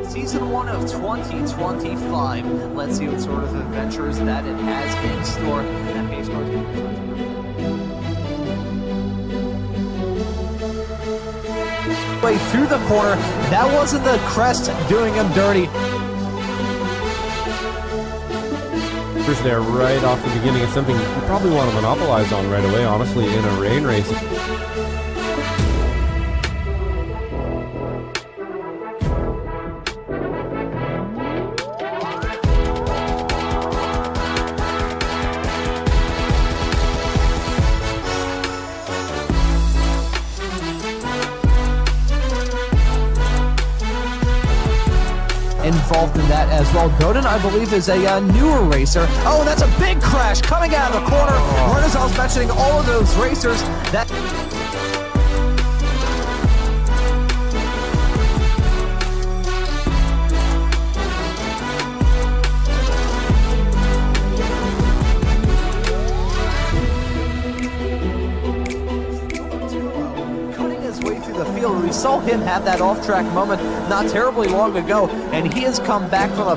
Season 1 of 2025. Let's see what sort of adventures that it has in store. And way through the corner. That wasn't the crest doing him dirty. There right off the beginning. It's something you probably want to monopolize on right away, honestly, in a rain race. Involved in that as well. Godin, I believe, is a newer racer. Oh, that's a big crash coming out of the corner. Renaissance mentioning all of those racers that... We saw him have that off-track moment not terribly long ago, and he has come back from a...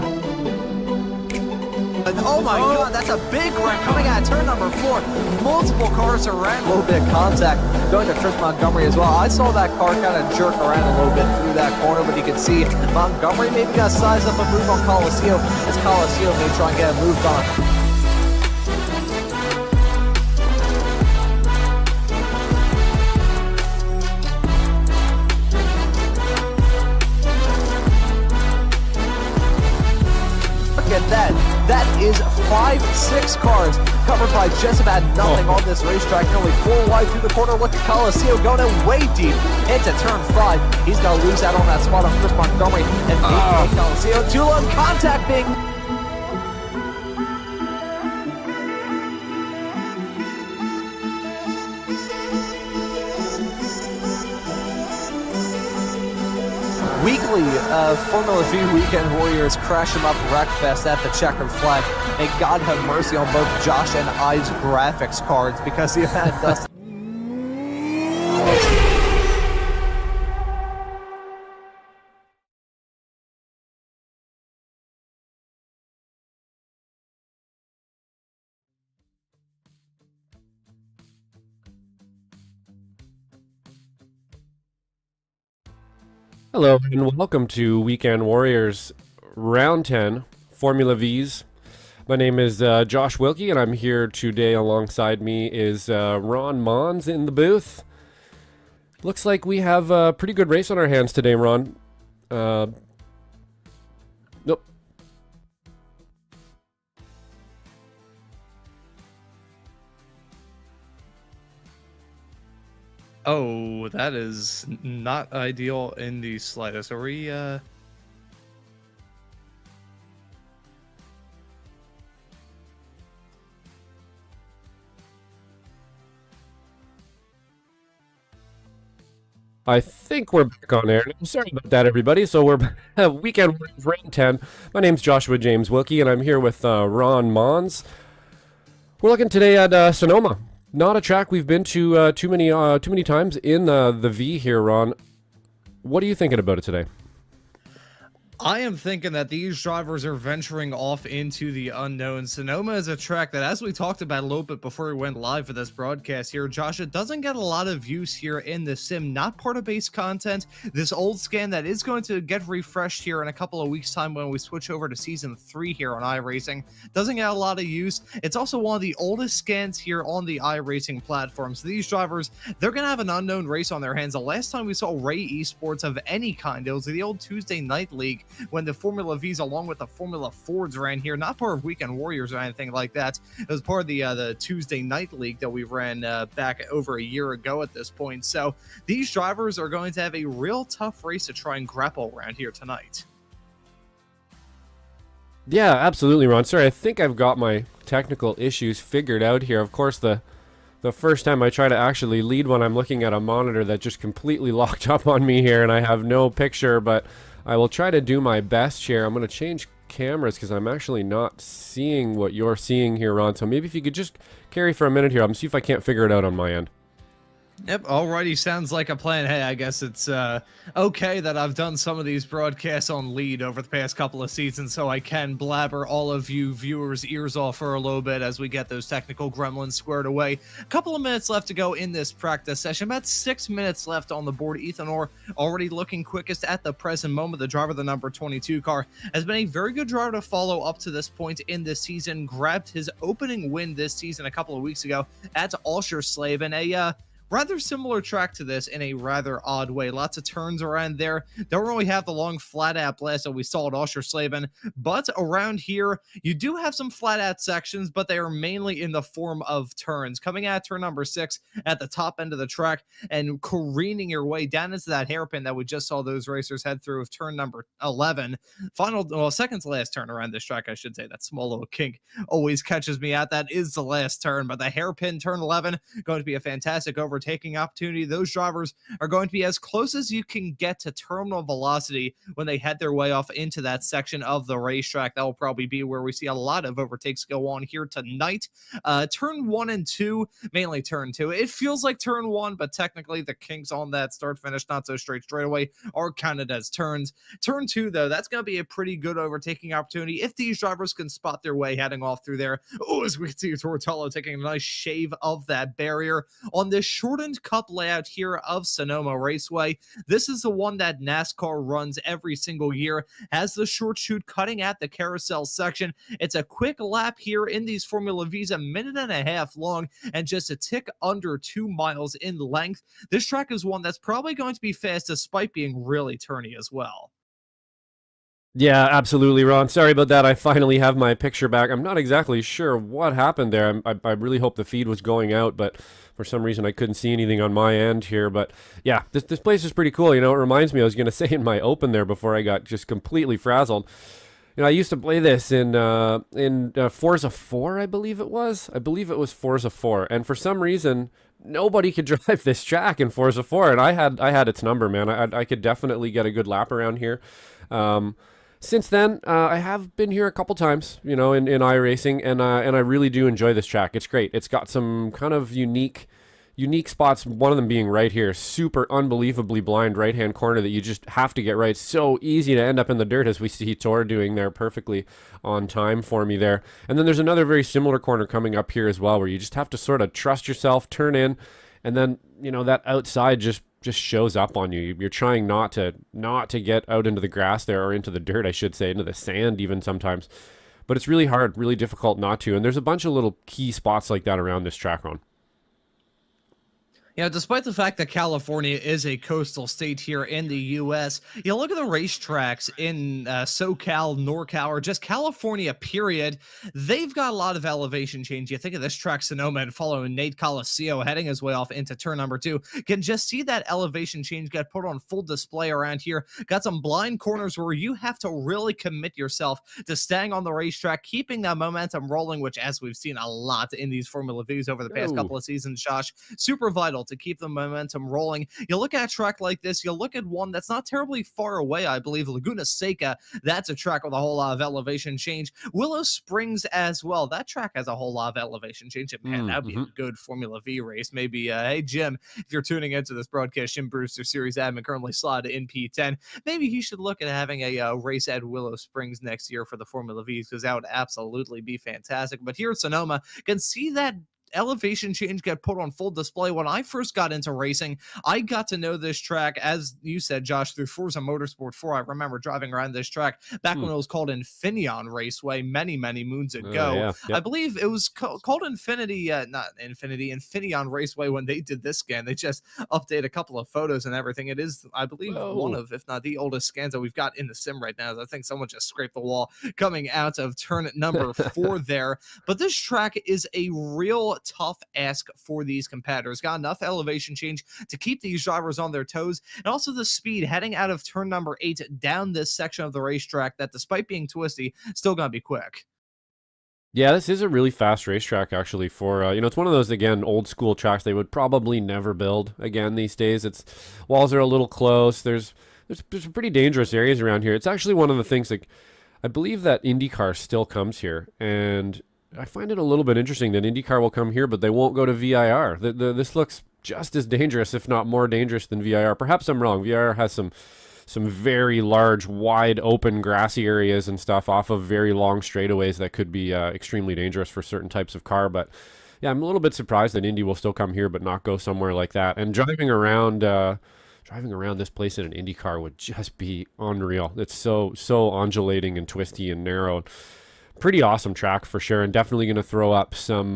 Oh my God, that's a big wreck coming out of turn number 4. Multiple cars around, a little bit of contact going to Chris Montgomery as well. I saw that car kind of jerk around a little bit through that corner, but you can see Montgomery maybe got to size up a move on Coliseum, as Coliseum may try and get a move on. That is 5-6 cars covered by just about nothing on this racetrack. Nearly 4 wide through the corner. Look at Coliseum going in way deep into turn 5. He's going to lose out on that spot on Chris Montgomery and Coliseum. Too long contact being... Weekly Formula V Weekend Warriors Crash 'em Up Wreckfest at the Checkered Flag. May God have mercy on both Josh and I's graphics cards because he had dust. Hello and welcome to Weekend Warriors Round 10 Formula V's. My name is Josh Wilkie, and I'm here today. Alongside me is Ron Maunz in the booth. Looks like we have a pretty good race on our hands today, Ron. Nope. Oh, that is not ideal in the slightest. Are we, I think we're back on air. Sorry about that, everybody. So we're Weekend Warriors Round 10. My name's Joshua James Wilkie, and I'm here with Ron Maunz. We're looking today at Sonoma. Not a track we've been to too many times in the V here, Ron. What are you thinking about it today? I am thinking that these drivers are venturing off into the unknown. Sonoma is a track that, as we talked about a little bit before we went live for this broadcast here, Josh, it doesn't get a lot of use here in the sim, not part of base content. This old scan that is going to get refreshed here in a couple of weeks' time when we switch over to Season 3 here on iRacing. Doesn't get a lot of use. It's also one of the oldest scans here on the iRacing platform. So these drivers, they're going to have an unknown race on their hands. The last time we saw Ray Esports of any kind, it was the old Tuesday Night League, when the Formula V's along with the Formula Fords ran here, not part of Weekend Warriors or anything like that. It was part of the Tuesday Night League that we ran back over a year ago at this point. So these drivers are going to have a real tough race to try and grapple around here tonight. Yeah, absolutely, Ron. Sorry, I think I've got my technical issues figured out here. Of course, the first time I try to actually lead one, I'm looking at a monitor that just completely locked up on me here, and I have no picture, but I will try to do my best here. I'm going to change cameras because I'm actually not seeing what you're seeing here, Ron. So maybe if you could just carry for a minute here, I'm going to see if I can't figure it out on my end. Yep, alrighty, sounds like a plan. Hey, I guess it's okay that I've done some of these broadcasts on lead over the past couple of seasons, so I can blabber all of you viewers' ears off for a little bit as we get those technical gremlins squared away. A couple of minutes left to go in this practice session, about 6 minutes left on the board. Ethan Orr already looking quickest at the present moment. The driver of the number 22 car has been a very good driver to follow up to this point in this season. Grabbed his opening win this season a couple of weeks ago at Oschersleben, and a rather similar track to this in a rather odd way. Lots of turns around there. Don't really have the long flat out blast that we saw at Oschersleben, but around here, you do have some flat out sections, but they are mainly in the form of turns. Coming out turn number 6 at the top end of the track and careening your way down into that hairpin that we just saw those racers head through of turn number 11. Second to last turn around this track, I should say. That small little kink always catches me out. That is the last turn, but the hairpin turn 11 going to be a fantastic overtaking opportunity. Those drivers are going to be as close as you can get to terminal velocity when they head their way off into that section of the racetrack. That will probably be where we see a lot of overtakes go on here tonight. Turn 1 and 2, mainly turn 2. It feels like turn 1, but technically the kinks on that start finish, not so straight away, are counted as turns. Turn 2, though, that's going to be a pretty good overtaking opportunity if these drivers can spot their way heading off through there. Oh, as we can see Tortello taking a nice shave of that barrier on this shortened cup layout here of Sonoma Raceway. This is the one that NASCAR runs every single year, has the short chute cutting at the carousel section. It's a quick lap here in these Formula V's, a minute and a half long and just a tick under 2 miles in length. This track is one that's probably going to be fast despite being really turny as well. Yeah, absolutely, Ron. Sorry about that. I finally have my picture back. I'm not exactly sure what happened there. I really hope the feed was going out, but for some reason I couldn't see anything on my end here. But yeah, this place is pretty cool. You know, it reminds me, I was going to say in my open there before I got just completely frazzled. You know, I used to play this in Forza 4, I believe it was. I believe it was Forza 4. And for some reason, nobody could drive this track in Forza 4. And I had its number, man. I could definitely get a good lap around here. Since then, I have been here a couple times, you know, in iRacing, and I really do enjoy this track. It's great. It's got some kind of unique spots, one of them being right here, super unbelievably blind right-hand corner that you just have to get right. So easy to end up in the dirt, as we see Tor doing there perfectly on time for me there. And then there's another very similar corner coming up here as well, where you just have to sort of trust yourself, turn in, and then, you know, that outside just just shows up on you. You're trying not to get out into the grass there, or into the dirt, I should say, into the sand even sometimes. But it's really hard, really difficult not to. And there's a bunch of little key spots like that around this track, Ron. Yeah, despite the fact that California is a coastal state here in the U.S., you look at the racetracks in SoCal, NorCal, or just California, period. They've got a lot of elevation change. You think of this track, Sonoma, and following Nate Colascio heading his way off into turn number 2. Can just see that elevation change get put on full display around here. Got some blind corners where you have to really commit yourself to staying on the racetrack, keeping that momentum rolling, which, as we've seen a lot in these Formula Vs over the past couple of seasons, Josh, super vital to keep the momentum rolling. You look at a track like this, you look at one that's not terribly far away, I believe, Laguna Seca. That's a track with a whole lot of elevation change. Willow Springs as well. That track has a whole lot of elevation change. Man, that'd be a good Formula V race. Maybe, hey, Jim, if you're tuning into this broadcast, Jim Brewster, series admin, currently slotted in P10, maybe he should look at having a race at Willow Springs next year for the Formula Vs, because that would absolutely be fantastic. But here at Sonoma, you can see that elevation change get put on full display. When I first got into racing, I got to know this track, as you said, Josh, through Forza Motorsport 4. I remember driving around this track back when it was called Infineon Raceway many moons ago. I believe it was called Infineon Raceway when they did this scan. They just updated a couple of photos and everything. It is, I believe, one of, if not the oldest scans that we've got in the sim right now. I think someone just scraped the wall coming out of turn number 4 there. But this track is a real tough ask for these competitors. Got enough elevation change to keep these drivers on their toes, and also the speed heading out of turn number 8 down this section of the racetrack that, despite being twisty, still gonna be quick. Yeah, this is a really fast racetrack, actually. For it's one of those, again, old school tracks they would probably never build again these days. It's walls are a little close. There's some pretty dangerous areas around here. It's actually one of the things, like, I believe that IndyCar still comes here, and I find it a little bit interesting that IndyCar will come here, but they won't go to VIR. This looks just as dangerous, if not more dangerous, than VIR. Perhaps I'm wrong. VIR has some very large, wide open, grassy areas and stuff off of very long straightaways that could be extremely dangerous for certain types of car. But yeah, I'm a little bit surprised that Indy will still come here, but not go somewhere like that. And driving around this place in an IndyCar would just be unreal. It's so undulating and twisty and narrow. Pretty awesome track for sure, and definitely going to throw up some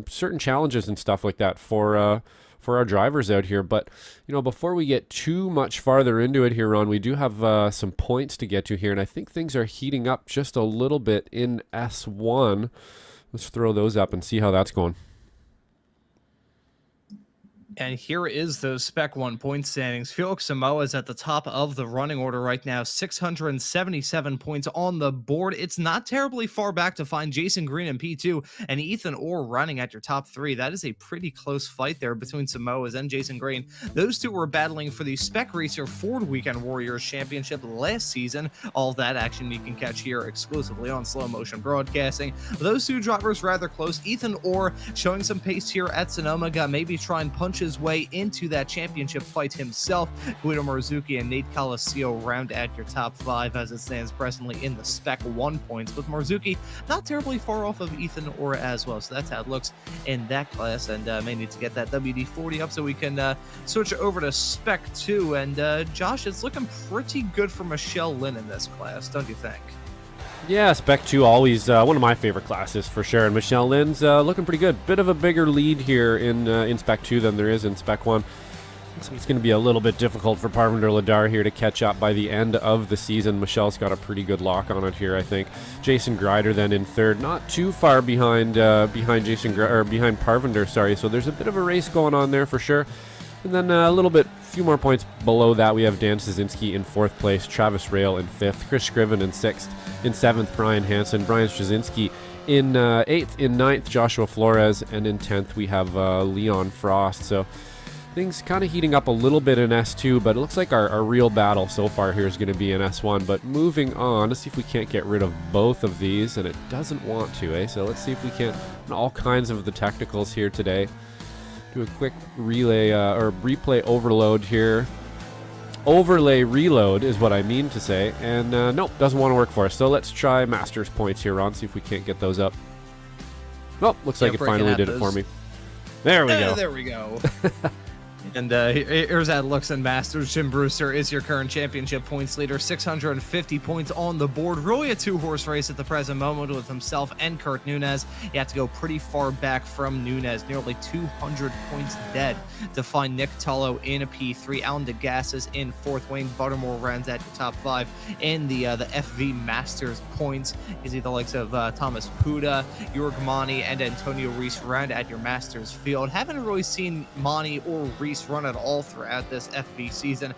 certain challenges and stuff like that for our drivers out here. But before we get too much farther into it here, Ron, we do have some points to get to here, and I think things are heating up just a little bit in S1. Let's throw those up and see how that's going. And here is those Spec 1 point standings. Felix Samoa is at the top of the running order right now, 677 points on the board. It's not terribly far back to find Jason Green in P2 and Ethan Orr running at your top 3. That is a pretty close fight there between Samoas and Jason Green. Those two were battling for the Spec Racer Ford Weekend Warriors Championship last season. All that action you can catch here exclusively on Slow Motion Broadcasting. Those two drivers rather close. Ethan Orr showing some pace here at Sonoma. Got maybe try and punch his way into that championship fight himself. Guido Marzuki and Nate Colascio round at your top 5 as it stands presently in the Spec 1 points, with Marzuki not terribly far off of Ethan Orr as well. So that's how it looks in that class, and may need to get that WD-40 up so we can switch over to Spec 2. And Josh, it's looking pretty good for Michelle Lynn in this class, don't you think? Yeah, Spec 2 always one of my favorite classes for sure, and Michelle Lynn's looking pretty good. Bit of a bigger lead here in Spec 2 than there is in Spec 1. Looks like it's going to be a little bit difficult for Parvinder Ladar here to catch up by the end of the season. Michelle's got a pretty good lock on it here, I think. Jason Grider then in third, not too far behind behind Parvinder, sorry. So there's a bit of a race going on there for sure. And then a few more points below that, we have Dan Szynski in 4th place, Travis Rail in 5th, Chris Scriven in 6th, in 7th, Brian Hansen, Brian Straczynski in 8th, in 9th, Joshua Flores, and in 10th, we have Leon Frost. So things kind of heating up a little bit in S2, but it looks like our real battle so far here is going to be in S1. But moving on, let's see if we can't get rid of both of these, and it doesn't want to, So let's see if we can't, all kinds of the technicals here today. Do a quick relay or replay overload here. Overlay reload is what I mean to say, and nope, doesn't want to work for us. So let's try Masters points here, Ron, see if we can't get those up. Oh, looks like it finally did it for me. There we go. There we go. And here's how it looks in Masters. Jim Brewster is your current championship points leader, 650 points on the board. Really a two-horse race at the present moment with himself and Kurt Nunez. You have to go pretty far back from Nunez, nearly 200 points dead to find Nick Tullo in a P3. Alan DeGasse is in fourth. Wayne Buttermore rounds at your top five in the FV Masters points. You see the likes of Thomas Puda, Jorg Mani, and Antonio Reese round at your Masters field. Haven't really seen Mani or Reese run at all throughout this FV season.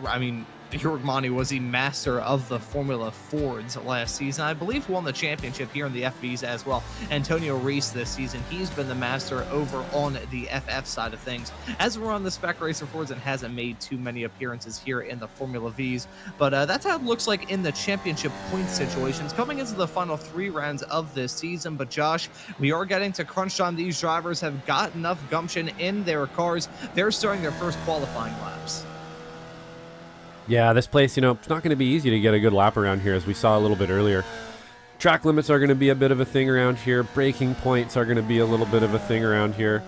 I mean, Jorg Mani was the master of the Formula Fords last season. I believe won the championship here in the FVs as well. Antonio Reese this season, he's been the master over on the FF side of things. As we're on the Spec Racer Fords and hasn't made too many appearances here in the Formula Vs, but that's how it looks like in the championship point situations coming into the final 3 rounds of this season. But Josh, we are getting to crunch time. These drivers have got enough gumption in their cars. They're starting their first qualifying laps. Yeah, this place, it's not going to be easy to get a good lap around here, as we saw a little bit earlier. Track limits are going to be a bit of a thing around here. Braking points are going to be a little bit of a thing around here.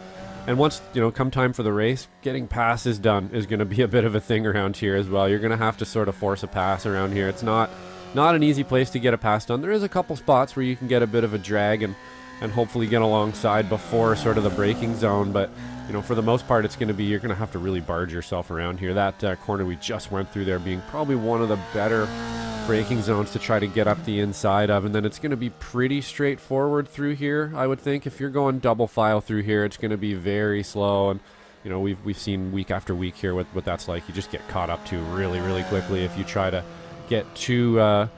And once, come time for the race, getting passes done is going to be a bit of a thing around here as well. You're going to have to sort of force a pass around here. It's not an easy place to get a pass done. There is a couple spots where you can get a bit of a drag and hopefully get alongside before sort of the braking zone, but for the most part, you're going to have to really barge yourself around here. That corner we just went through there being probably one of the better braking zones to try to get up the inside of, and then it's going to be pretty straightforward through here, I would think. If you're going double file through here, it's going to be very slow, and we've seen week after week here what that's like. You just get caught up to really, really quickly if you try to get too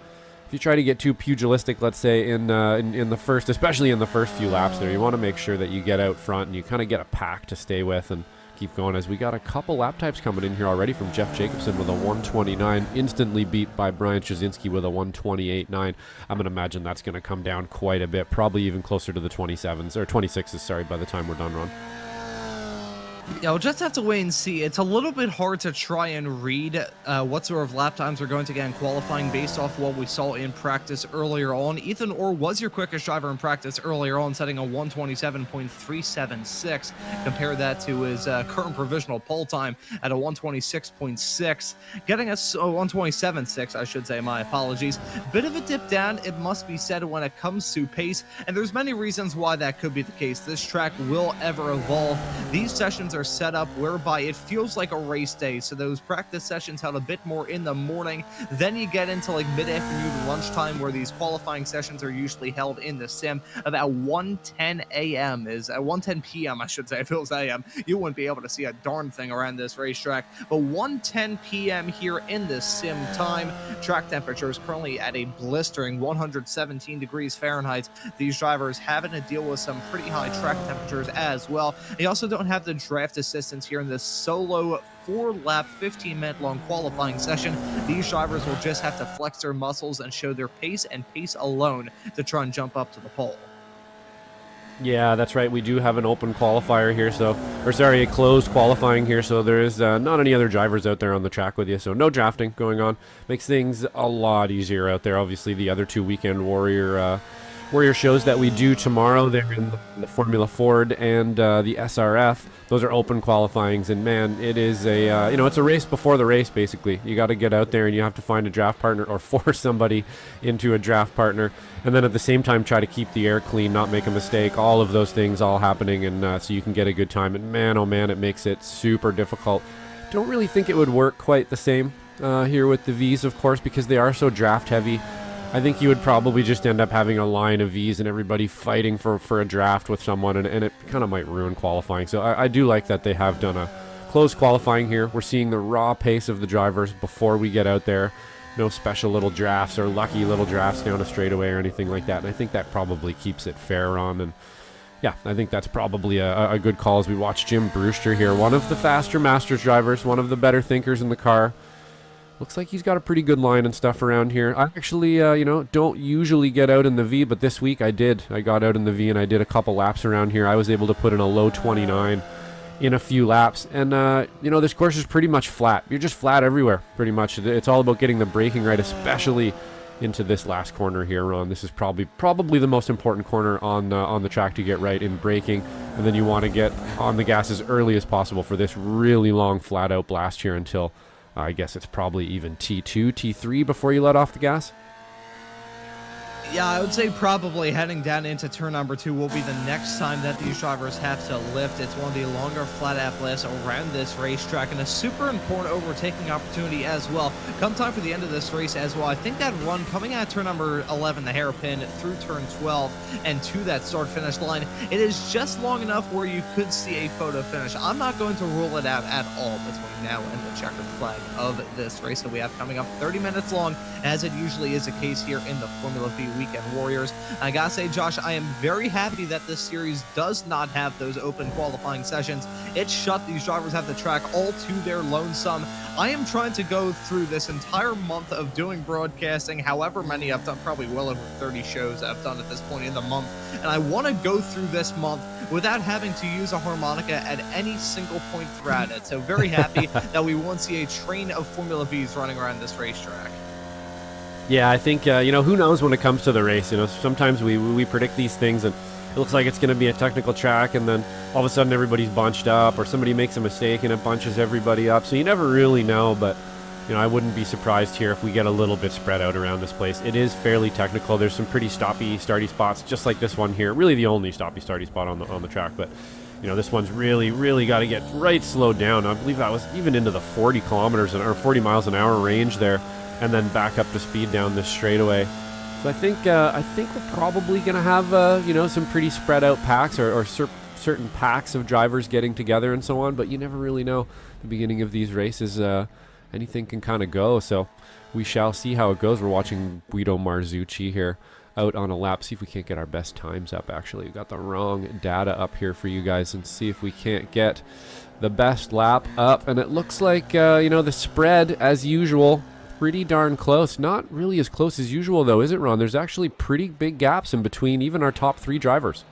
pugilistic, let's say, in the first, especially in the first few laps there. You want to make sure that you get out front and you kind of get a pack to stay with and keep going, as we got a couple lap types coming in here already from Jeff Jacobson with a 129, instantly beat by Brian Trzynski with a 128.9. I'm going to imagine that's going to come down quite a bit, probably even closer to the 27s, or 26s, sorry, by the time we're done, Ron. Yeah, we'll just have to wait and see. It's a little bit hard to try and read what sort of lap times we're going to get in qualifying based off what we saw in practice earlier on. Ethan Orr was your quickest driver in practice earlier on, setting a 127.376. Compare that to his current provisional pole time at a 126.6, getting us 127.6, I should say, my apologies. Bit of a dip down, it must be said, when it comes to pace, and there's many reasons why that could be the case. This track will ever evolve. These sessions are set up whereby it feels like a race day, so those practice sessions held a bit more in the morning. Then you get into like mid-afternoon lunchtime, where these qualifying sessions are usually held in the sim. About 1:10 a.m. is 1:10 p.m. I should say. It feels a.m. You wouldn't be able to see a darn thing around this racetrack, but 1:10 p.m. here in the sim time. Track temperature is currently at a blistering 117 degrees Fahrenheit. These drivers having to deal with some pretty high track temperatures as well. They also don't have the draft assistance here in this solo 4-lap, 15-minute long qualifying session. These drivers will just have to flex their muscles and show their pace and pace alone to try and jump up to the pole. Yeah, that's right. We do have an open qualifier here, a closed qualifying here, so there is not any other drivers out there on the track with you, so no drafting going on. Makes things a lot easier out there. Obviously, the other two Weekend Warrior shows that we do tomorrow, they're in the Formula Ford and the SRF. Those are open qualifyings, and man, it is it's a race before the race, basically. You got to get out there and you have to find a draft partner or force somebody into a draft partner, and then at the same time try to keep the air clean, not make a mistake, all of those things all happening, and so you can get a good time. And man, oh man, it makes it super difficult. Don't really think it would work quite the same here with the Vs, of course, because they are so draft heavy. I think you would probably just end up having a line of Vs and everybody fighting for a draft with someone, and it kind of might ruin qualifying. So I do like that they have done a closed qualifying here. We're seeing the raw pace of the drivers before we get out there. No special little drafts or lucky little drafts down a straightaway or anything like that. And I think that probably keeps it fair on. And yeah, I think that's probably a good call as we watch Jim Brewster here. One of the faster Masters drivers, one of the better thinkers in the car. Looks like he's got a pretty good line and stuff around here. I actually, don't usually get out in the V, but this week I did. I got out in the V and I did a couple laps around here. I was able to put in a low 29 in a few laps. And, this course is pretty much flat. You're just flat everywhere, pretty much. It's all about getting the braking right, especially into this last corner here, Ron. This is probably the most important corner on the track to get right in braking, and then you want to get on the gas as early as possible for this really long flat out blast here until I guess it's probably even T2, T3 before you let off the gas. Yeah, I would say probably heading down into turn number 2 will be the next time that these drivers have to lift. It's one of the longer flat out blasts around this racetrack and a super important overtaking opportunity as well. Come time for the end of this race as well. I think that run coming out of turn number 11, the hairpin, through turn 12 and to that start-finish line, it is just long enough where you could see a photo finish. I'm not going to rule it out at all between now and the checkered flag of this race that we have coming up, 30 minutes long, as it usually is the case here in the Formula V Weekend Warriors. I gotta say, Josh, I am very happy that this series does not have those open qualifying sessions. It shut these drivers have the track all to their lonesome. I am trying to go through this entire month of doing broadcasting, however many I've done, probably well over 30 shows I've done at this point in the month, and I want to go through this month without having to use a harmonica at any single point throughout it. So very happy that we won't see a train of Formula Vs running around this racetrack. Yeah, I think, who knows when it comes to the race. Sometimes we predict these things and it looks like it's going to be a technical track, and then all of a sudden everybody's bunched up, or somebody makes a mistake and it bunches everybody up. So you never really know, but I wouldn't be surprised here if we get a little bit spread out around this place. It is fairly technical. There's some pretty stoppy, starty spots, just like this one here. Really the only stoppy, starty spot on the track, but this one's really got to get right slowed down. I believe that was even into the 40 kilometers or 40 miles an hour range there, and then back up the speed down this straightaway. So I think we're probably going to have some pretty spread out packs or certain packs of drivers getting together and so on, but you never really know. The beginning of these races, anything can kind of go, so we shall see how it goes. We're watching Guido Marzucci here out on a lap. See if we can't get our best times up. Actually, we got the wrong data up here for you guys, and see if we can't get the best lap up. And it looks like the spread, as usual, pretty darn close. Not really as close as usual though, is it, Ron? There's actually pretty big gaps in between even our top 3 drivers.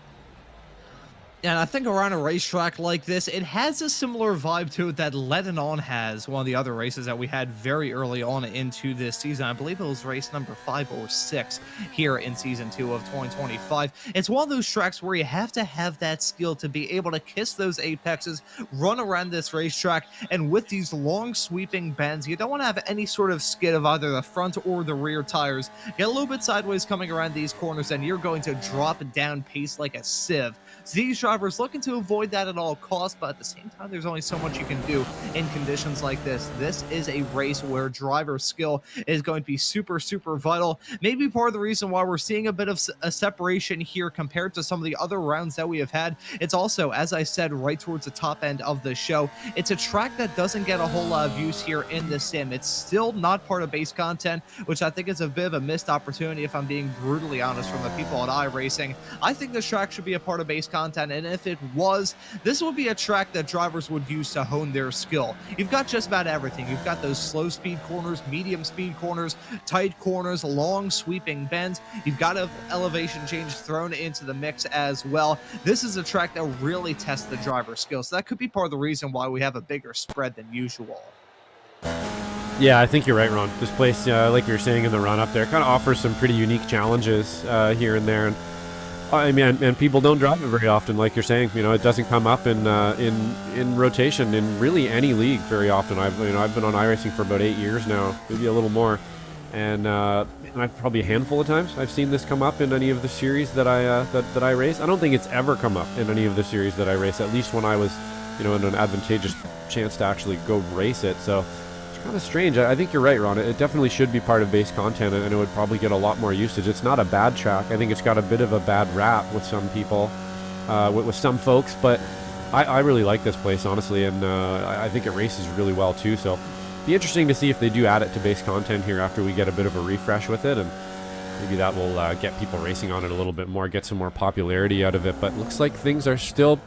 And I think around a racetrack like this, it has a similar vibe to it that Lebanon has, one of the other races that we had very early on into this season. I believe it was race number 5 or 6 here in season 2 of 2025. It's one of those tracks where you have to have that skill to be able to kiss those apexes, run around this racetrack, and with these long sweeping bends, you don't want to have any sort of skid of either the front or the rear tires. Get a little bit sideways coming around these corners, and you're going to drop down pace like a sieve. So these drivers looking to avoid that at all costs, but at the same time, there's only so much you can do in conditions like this. This is a race where driver skill is going to be super vital. Maybe part of the reason why we're seeing a bit of a separation here compared to some of the other rounds that we have had. It's also, as I said, right towards the top end of the show. It's a track that doesn't get a whole lot of use here in the sim. It's still not part of base content, which I think is a bit of a missed opportunity if I'm being brutally honest from the people at iRacing. I think this track should be a part of base content, and if it was, this would be a track that drivers would use to hone their skill. You've got just about everything. You've got those slow speed corners, medium speed corners, tight corners, long sweeping bends. You've got an elevation change thrown into the mix as well. This is a track that really tests the driver's skill, so that could be part of the reason why we have a bigger spread than usual. Yeah, I think you're right, Ron. This place, like you were saying in the run up there, kind of offers some pretty unique challenges here and there. And I mean, and people don't drive it very often, like you're saying. It doesn't come up in rotation in really any league very often. I've been on iRacing for about 8 years now, maybe a little more, and I've probably a handful of times I've seen this come up in any of the series that I race. I don't think it's ever come up in any of the series that I race, at least when I was in an advantageous chance to actually go race it. So kind of strange. I think you're right, Ron. It definitely should be part of base content, and it would probably get a lot more usage. It's not a bad track. I think it's got a bit of a bad rap with some people, with some folks, but I really like this place, honestly, and I think it races really well too. So be interesting to see if they do add it to base content here after we get a bit of a refresh with it, and maybe that will get people racing on it a little bit more, get some more popularity out of it. But looks like things are still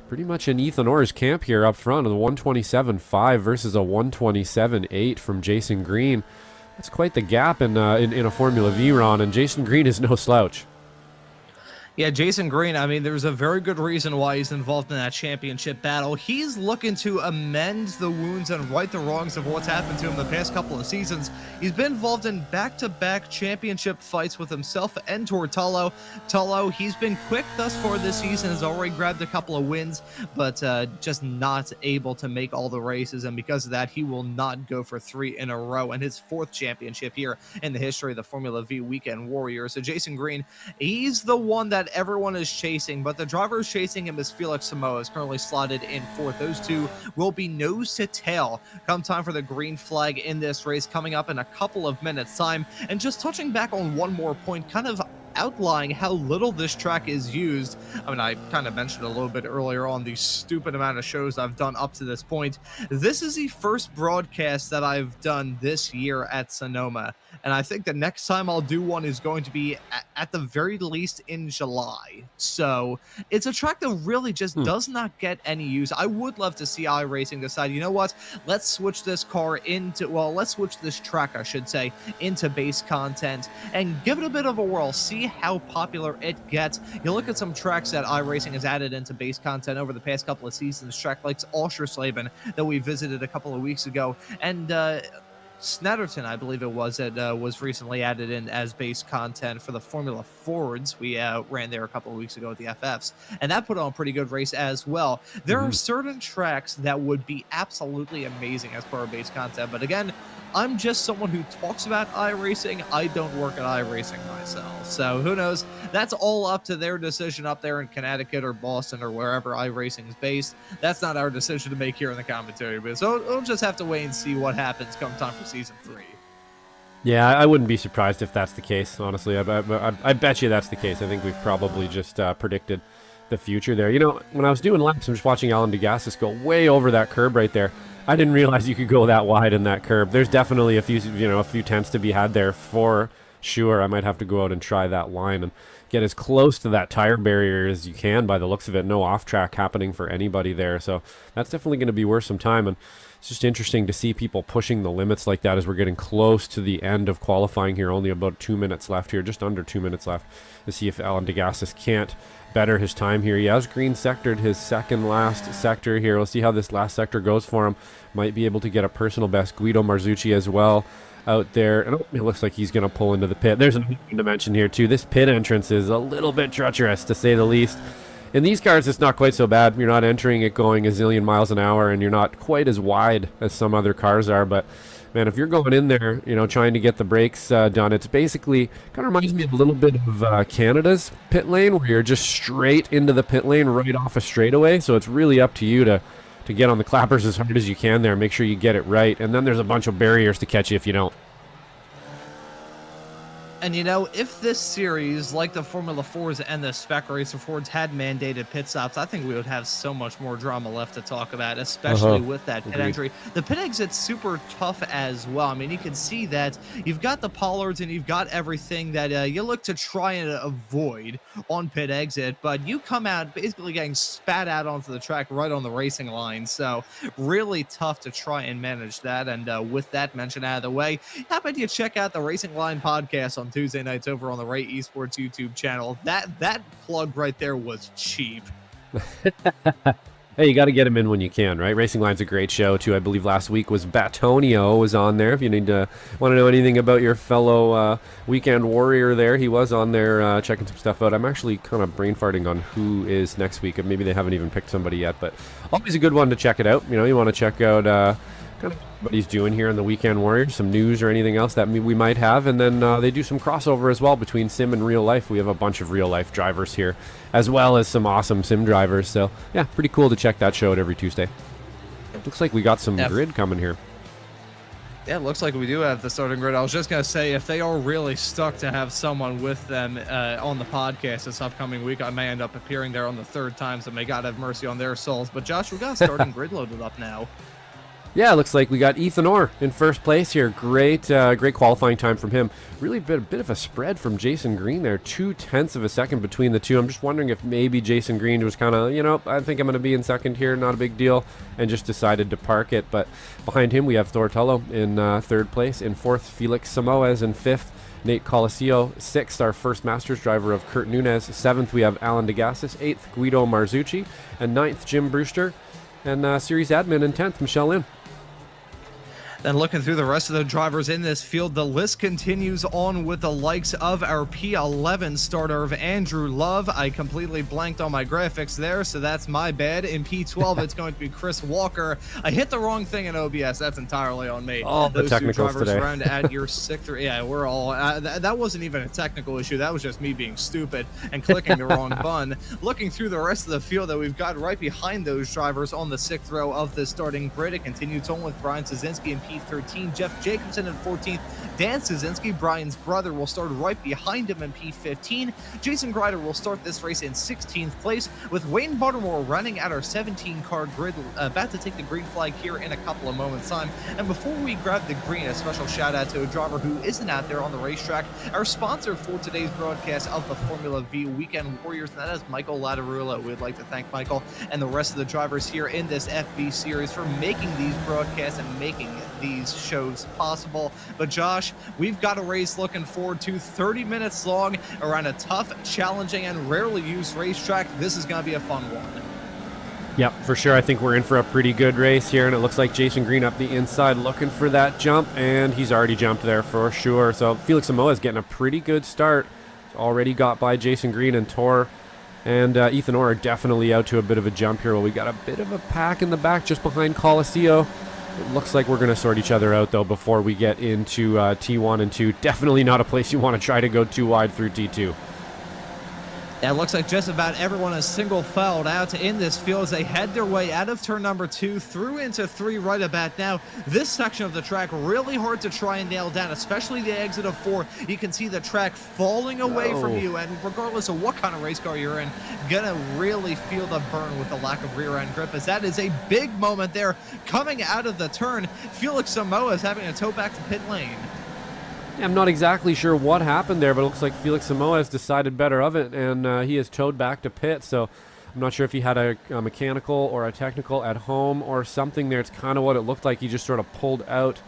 pretty much in Ethan Orr's camp here up front, of the 127.5 versus a 127.8 from Jason Green. That's quite the gap in a Formula V, Ron, and Jason Green is no slouch. Yeah, Jason Green, I mean, there's a very good reason why he's involved in that championship battle. He's looking to amend the wounds and right the wrongs of what's happened to him the past couple of seasons. He's been involved in back-to-back championship fights with himself and Tortolo. Tolo, he's been quick thus far this season, has already grabbed a couple of wins, but just not able to make all the races, and because of that, he will not go for 3 in a row, and his 4th championship here in the history of the Formula V Weekend Warriors. So Jason Green, he's the one that everyone is chasing, but the driver who's chasing him is Felix Samoa, is currently slotted in 4th. Those two will be nose to tail come time for the green flag in this race coming up in a couple of minutes time. And just touching back on one more point, kind of outlining how little this track is used. I mean, I kind of mentioned a little bit earlier on the stupid amount of shows I've done up to this point. This is the first broadcast that I've done this year at Sonoma, and I think the next time I'll do one is going to be at the very least in July. So it's a track that really just does not get any use. I would love to see iRacing decide, you know what, let's switch this car into, well, let's switch this track, I should say, into base content and give it a bit of a whirl, see how popular it gets. You look at some tracks that iRacing has added into base content over the past couple of seasons, track like Oschersleben that we visited a couple of weeks ago, and Snetterton, I believe it was, that was recently added in as base content for the Formula Fords. We ran there a couple of weeks ago at the FFs, and that put on a pretty good race as well. There are certain tracks that would be absolutely amazing as part of base content, but again, I'm just someone who talks about iRacing. I don't work at iRacing myself, so who knows? That's all up to their decision up there in Connecticut or Boston or wherever iRacing is based. That's not our decision to make here in the commentary booth, so we'll just have to wait and see what happens come time for Season 3. Yeah, I wouldn't be surprised if that's the case, honestly. I bet you that's the case. I think we've probably just predicted the future there. You know, when I was doing laps, I'm just watching Alan DeGassis go way over that curb right there. I didn't realize you could go that wide in that curb. There's definitely a few tenths to be had there for sure. I might have to go out and try that line and get as close to that tire barrier as you can by the looks of it. No off track happening for anybody there. So that's definitely going to be worth some time. And it's just interesting to see people pushing the limits like that as we're getting close to the end of qualifying here. Only about 2 minutes left here, just under 2 minutes left, to see if Alan DeGassis can't better his time here. He has green sectored his second last sector here. We'll see how this last sector goes for him. Might be able to get a personal best. Guido Marzucci as well out there. And it looks like he's going to pull into the pit. There's another thing to mention here too. This pit entrance is a little bit treacherous, to say the least. In these cars, it's not quite so bad. You're not entering it going a zillion miles an hour, and you're not quite as wide as some other cars are. But man, if you're going in there, trying to get the brakes done, it's basically kind of reminds me a little bit of Canada's pit lane, where you're just straight into the pit lane right off a straightaway. So it's really up to you to get on the clappers as hard as you can there. Make sure you get it right. And then there's a bunch of barriers to catch you if you don't. And if this series, like the Formula 4s and the Spec Racer Fords, had mandated pit stops, I think we would have so much more drama left to talk about, especially with that pit entry. The pit exit's super tough as well. I mean, you can see that you've got the pollards and you've got everything that you look to try and avoid on pit exit, but you come out basically getting spat out onto the track right on the racing line. So really tough to try and manage that. And with that mentioned out of the way, how about you check out the Racing Line podcast on Tuesday nights over on the Ray Esports YouTube channel. That plug right there was cheap. Hey, you got to get them in when you can, right? Racing Line's a great show too. I believe last week was Batonio was on there. If you want to know anything about your fellow weekend warrior there, he was on there checking some stuff out. I'm actually kind of brain farting on who is next week, and maybe they haven't even picked somebody yet, but always a good one to check it out. You want to check out kind of what he's doing here in the Weekend Warriors, some news or anything else that we might have, and then they do some crossover as well between sim and real life. We have a bunch of real life drivers here, as well as some awesome sim drivers. So yeah, pretty cool to check that show out every Tuesday. Looks like we got some grid coming here. Yeah, it looks like we do have the starting grid. I was just going to say, if they are really stuck to have someone with them on the podcast this upcoming week, I may end up appearing there on the third time, so may God have mercy on their souls. But Josh, we got a starting grid loaded up now. Yeah, it looks like we got Ethan Orr in first place here. Great qualifying time from him. Really a bit of a spread from Jason Green there. 0.2 of a second between the two. I'm just wondering if maybe Jason Green was kind of, I think I'm going to be in second here, not a big deal, and just decided to park it. But behind him, we have Tortello in third place. In fourth, Felix Samoa is in fifth. Nate Coliseo. 6th, our first Masters driver of Kurt Nunez. 7th, we have Alan DeGassis. 8th, Guido Marzucci. And 9th, Jim Brewster. And series admin in 10th, Michelle Lynn. Then looking through the rest of the drivers in this field, the list continues on with the likes of our P11 starter of Andrew Love. I completely blanked on my graphics there, so that's my bad. In P12, it's going to be Chris Walker. I hit the wrong thing in OBS. That's entirely on me. All the Those two technicals drivers today. around at your 6th. Yeah, we're all... that wasn't even a technical issue. That was just me being stupid and clicking the wrong button. Looking through the rest of the field that we've got right behind those drivers on the 6th row of the starting grid, it continues on with Brian Szynski in P13, Jeff Jacobson in 14th, Dan Szynski, Brian's brother, will start right behind him in P15. Jason Grider will start this race in 16th place, with Wayne Buttermore running at our 17-car grid, about to take the green flag here in a couple of moments' time. And before we grab the green, a special shout-out to a driver who isn't out there on the racetrack, our sponsor for today's broadcast of the Formula V Weekend Warriors, and that is Michael Latarula. We'd like to thank Michael and the rest of the drivers here in this FV series for making these broadcasts and making these shows possible. But Josh, we've got a race looking forward to, 30 minutes long, around a tough, challenging, and rarely used racetrack. This is going to be a fun one. Yep, for sure. I think we're in for a pretty good race here, and it looks like Jason Green up the inside looking for that jump, and he's already jumped there for sure. So Felix Samoa is getting a pretty good start. He's already got by Jason Green and Tor, and Ethan Orr are definitely out to a bit of a jump here. Well, we got a bit of a pack in the back just behind Coliseo. It looks like we're going to sort each other out, though, before we get into T1 and 2. Definitely not a place you want to try to go too wide through T2. Yeah, it looks like just about everyone is single filed out in this field as they head their way out of turn number 2 through into 3 right about now. This section of the track really hard to try and nail down, especially the exit of 4. You can see the track falling away from you, and regardless of what kind of race car you're in, gonna really feel the burn with the lack of rear end grip, as that is a big moment there coming out of the turn. Felix Samoa is having to tow back to pit lane. I'm not exactly sure what happened there, but it looks like Felix Samoa has decided better of it, and he is towed back to pit. So I'm not sure if he had a mechanical or a technical at home or something there. It's kind of what it looked like. He just sort of pulled out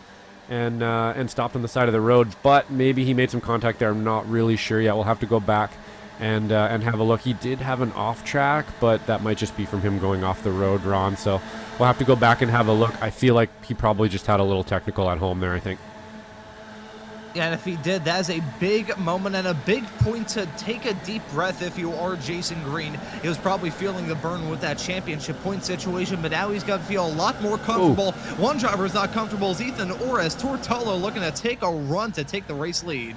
and stopped on the side of the road, but maybe he made some contact there. I'm not really sure yet. We'll have to go back and have a look. He did have an off track, but that might just be from him going off the road, Ron. So we'll have to go back and have a look. I feel like he probably just had a little technical at home there, I think. Yeah, and if he did, that is a big moment and a big point to take a deep breath if you are Jason Green. He was probably feeling the burn with that championship point situation, but now he's got to feel a lot more comfortable. Ooh. One driver is not comfortable is Ethan Orr, as Tortolo looking to take a run to take the race lead.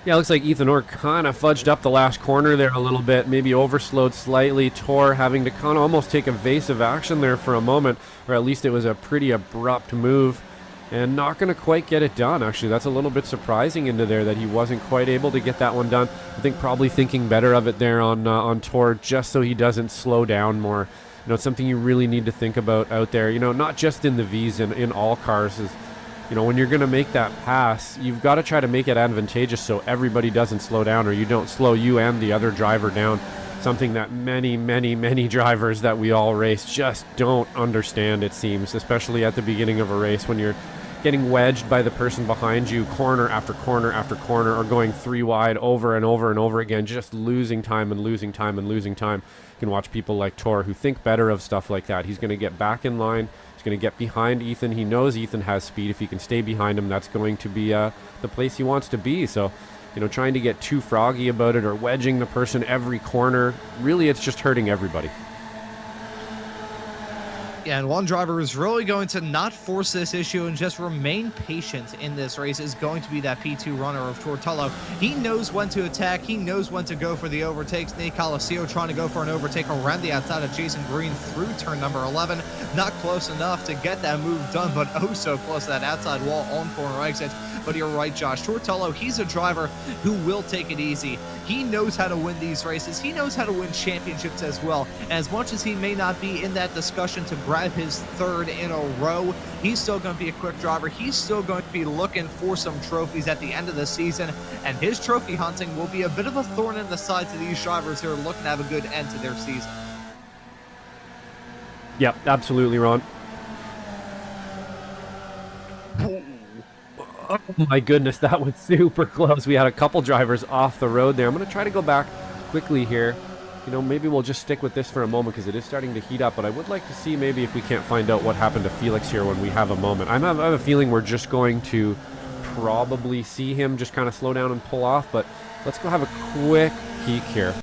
Yeah, it looks like Ethan Orr kind of fudged up the last corner there a little bit, maybe overslowed slightly. Tor having to kind of almost take evasive action there for a moment, or at least it was a pretty abrupt move. And not going to quite get it done, actually. That's a little bit surprising into there that he wasn't quite able to get that one done. I think probably thinking better of it there on Tor, just so he doesn't slow down more. You know, it's something you really need to think about out there. You know, not just in the Vs, in all cars. Is, you know, when you're going to make that pass, you've got to try to make it advantageous so everybody doesn't slow down, or you don't slow you and the other driver down. Something that many drivers that we all race just don't understand, it seems, especially at the beginning of a race when you're getting wedged by the person behind you corner after corner after corner, or going 3 wide over and over and over again, just losing time and losing time and losing time. You can watch people like Tor who think better of stuff like that. He's going to get back in line. He's going to get behind Ethan. He knows Ethan has speed. If he can stay behind him, that's going to be the place he wants to be. So, you know, trying to get too froggy about it or wedging the person every corner, really it's just hurting everybody. Yeah, and one driver who's really going to not force this issue and just remain patient in this race is going to be that P2 runner of Tortolo. He knows when to attack. He knows when to go for the overtakes. Nate Coliseo trying to go for an overtake around the outside of Jason Green through turn number 11. Not close enough to get that move done, but oh so close to that outside wall on corner exit. But you're right, Josh. Tortolo, he's a driver who will take it easy. He knows how to win these races. He knows how to win championships as well. And as much as he may not be in that discussion to grab his 3rd in a row, he's still going to be a quick driver. He's still going to be looking for some trophies at the end of the season. And his trophy hunting will be a bit of a thorn in the side to these drivers who are looking to have a good end to their season. Yep, absolutely, Ron. Oh my goodness, that was super close. We had a couple drivers off the road there. I'm going to try to go back quickly here. You know, maybe we'll just stick with this for a moment because it is starting to heat up, but I would like to see maybe if we can't find out what happened to Felix here when we have a moment. I have a feeling we're just going to probably see him just kind of slow down and pull off, but let's go have a quick peek here.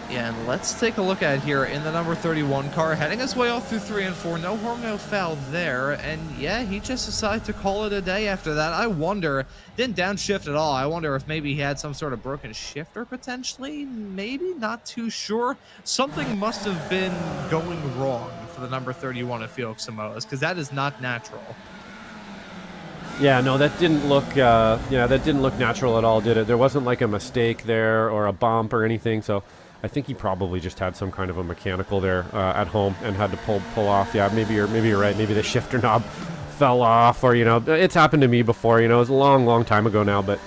Yeah, and let's take a look at here in the number 31 car, heading his way off through 3 and 4. No harm, no foul there. And yeah, he just decided to call it a day after that. I wonder, didn't downshift at all. I wonder if maybe he had some sort of broken shifter potentially. Maybe, not too sure. Something must have been going wrong for the number 31 of Felix Samoas, because that is not natural. Yeah, no, that didn't look. That didn't look natural at all, did it? There wasn't like a mistake there or a bump or anything. So I think he probably just had some kind of a mechanical there at home and had to pull off. Yeah, maybe you're right. Maybe the shifter knob fell off, or it's happened to me before. It was a long time ago now. But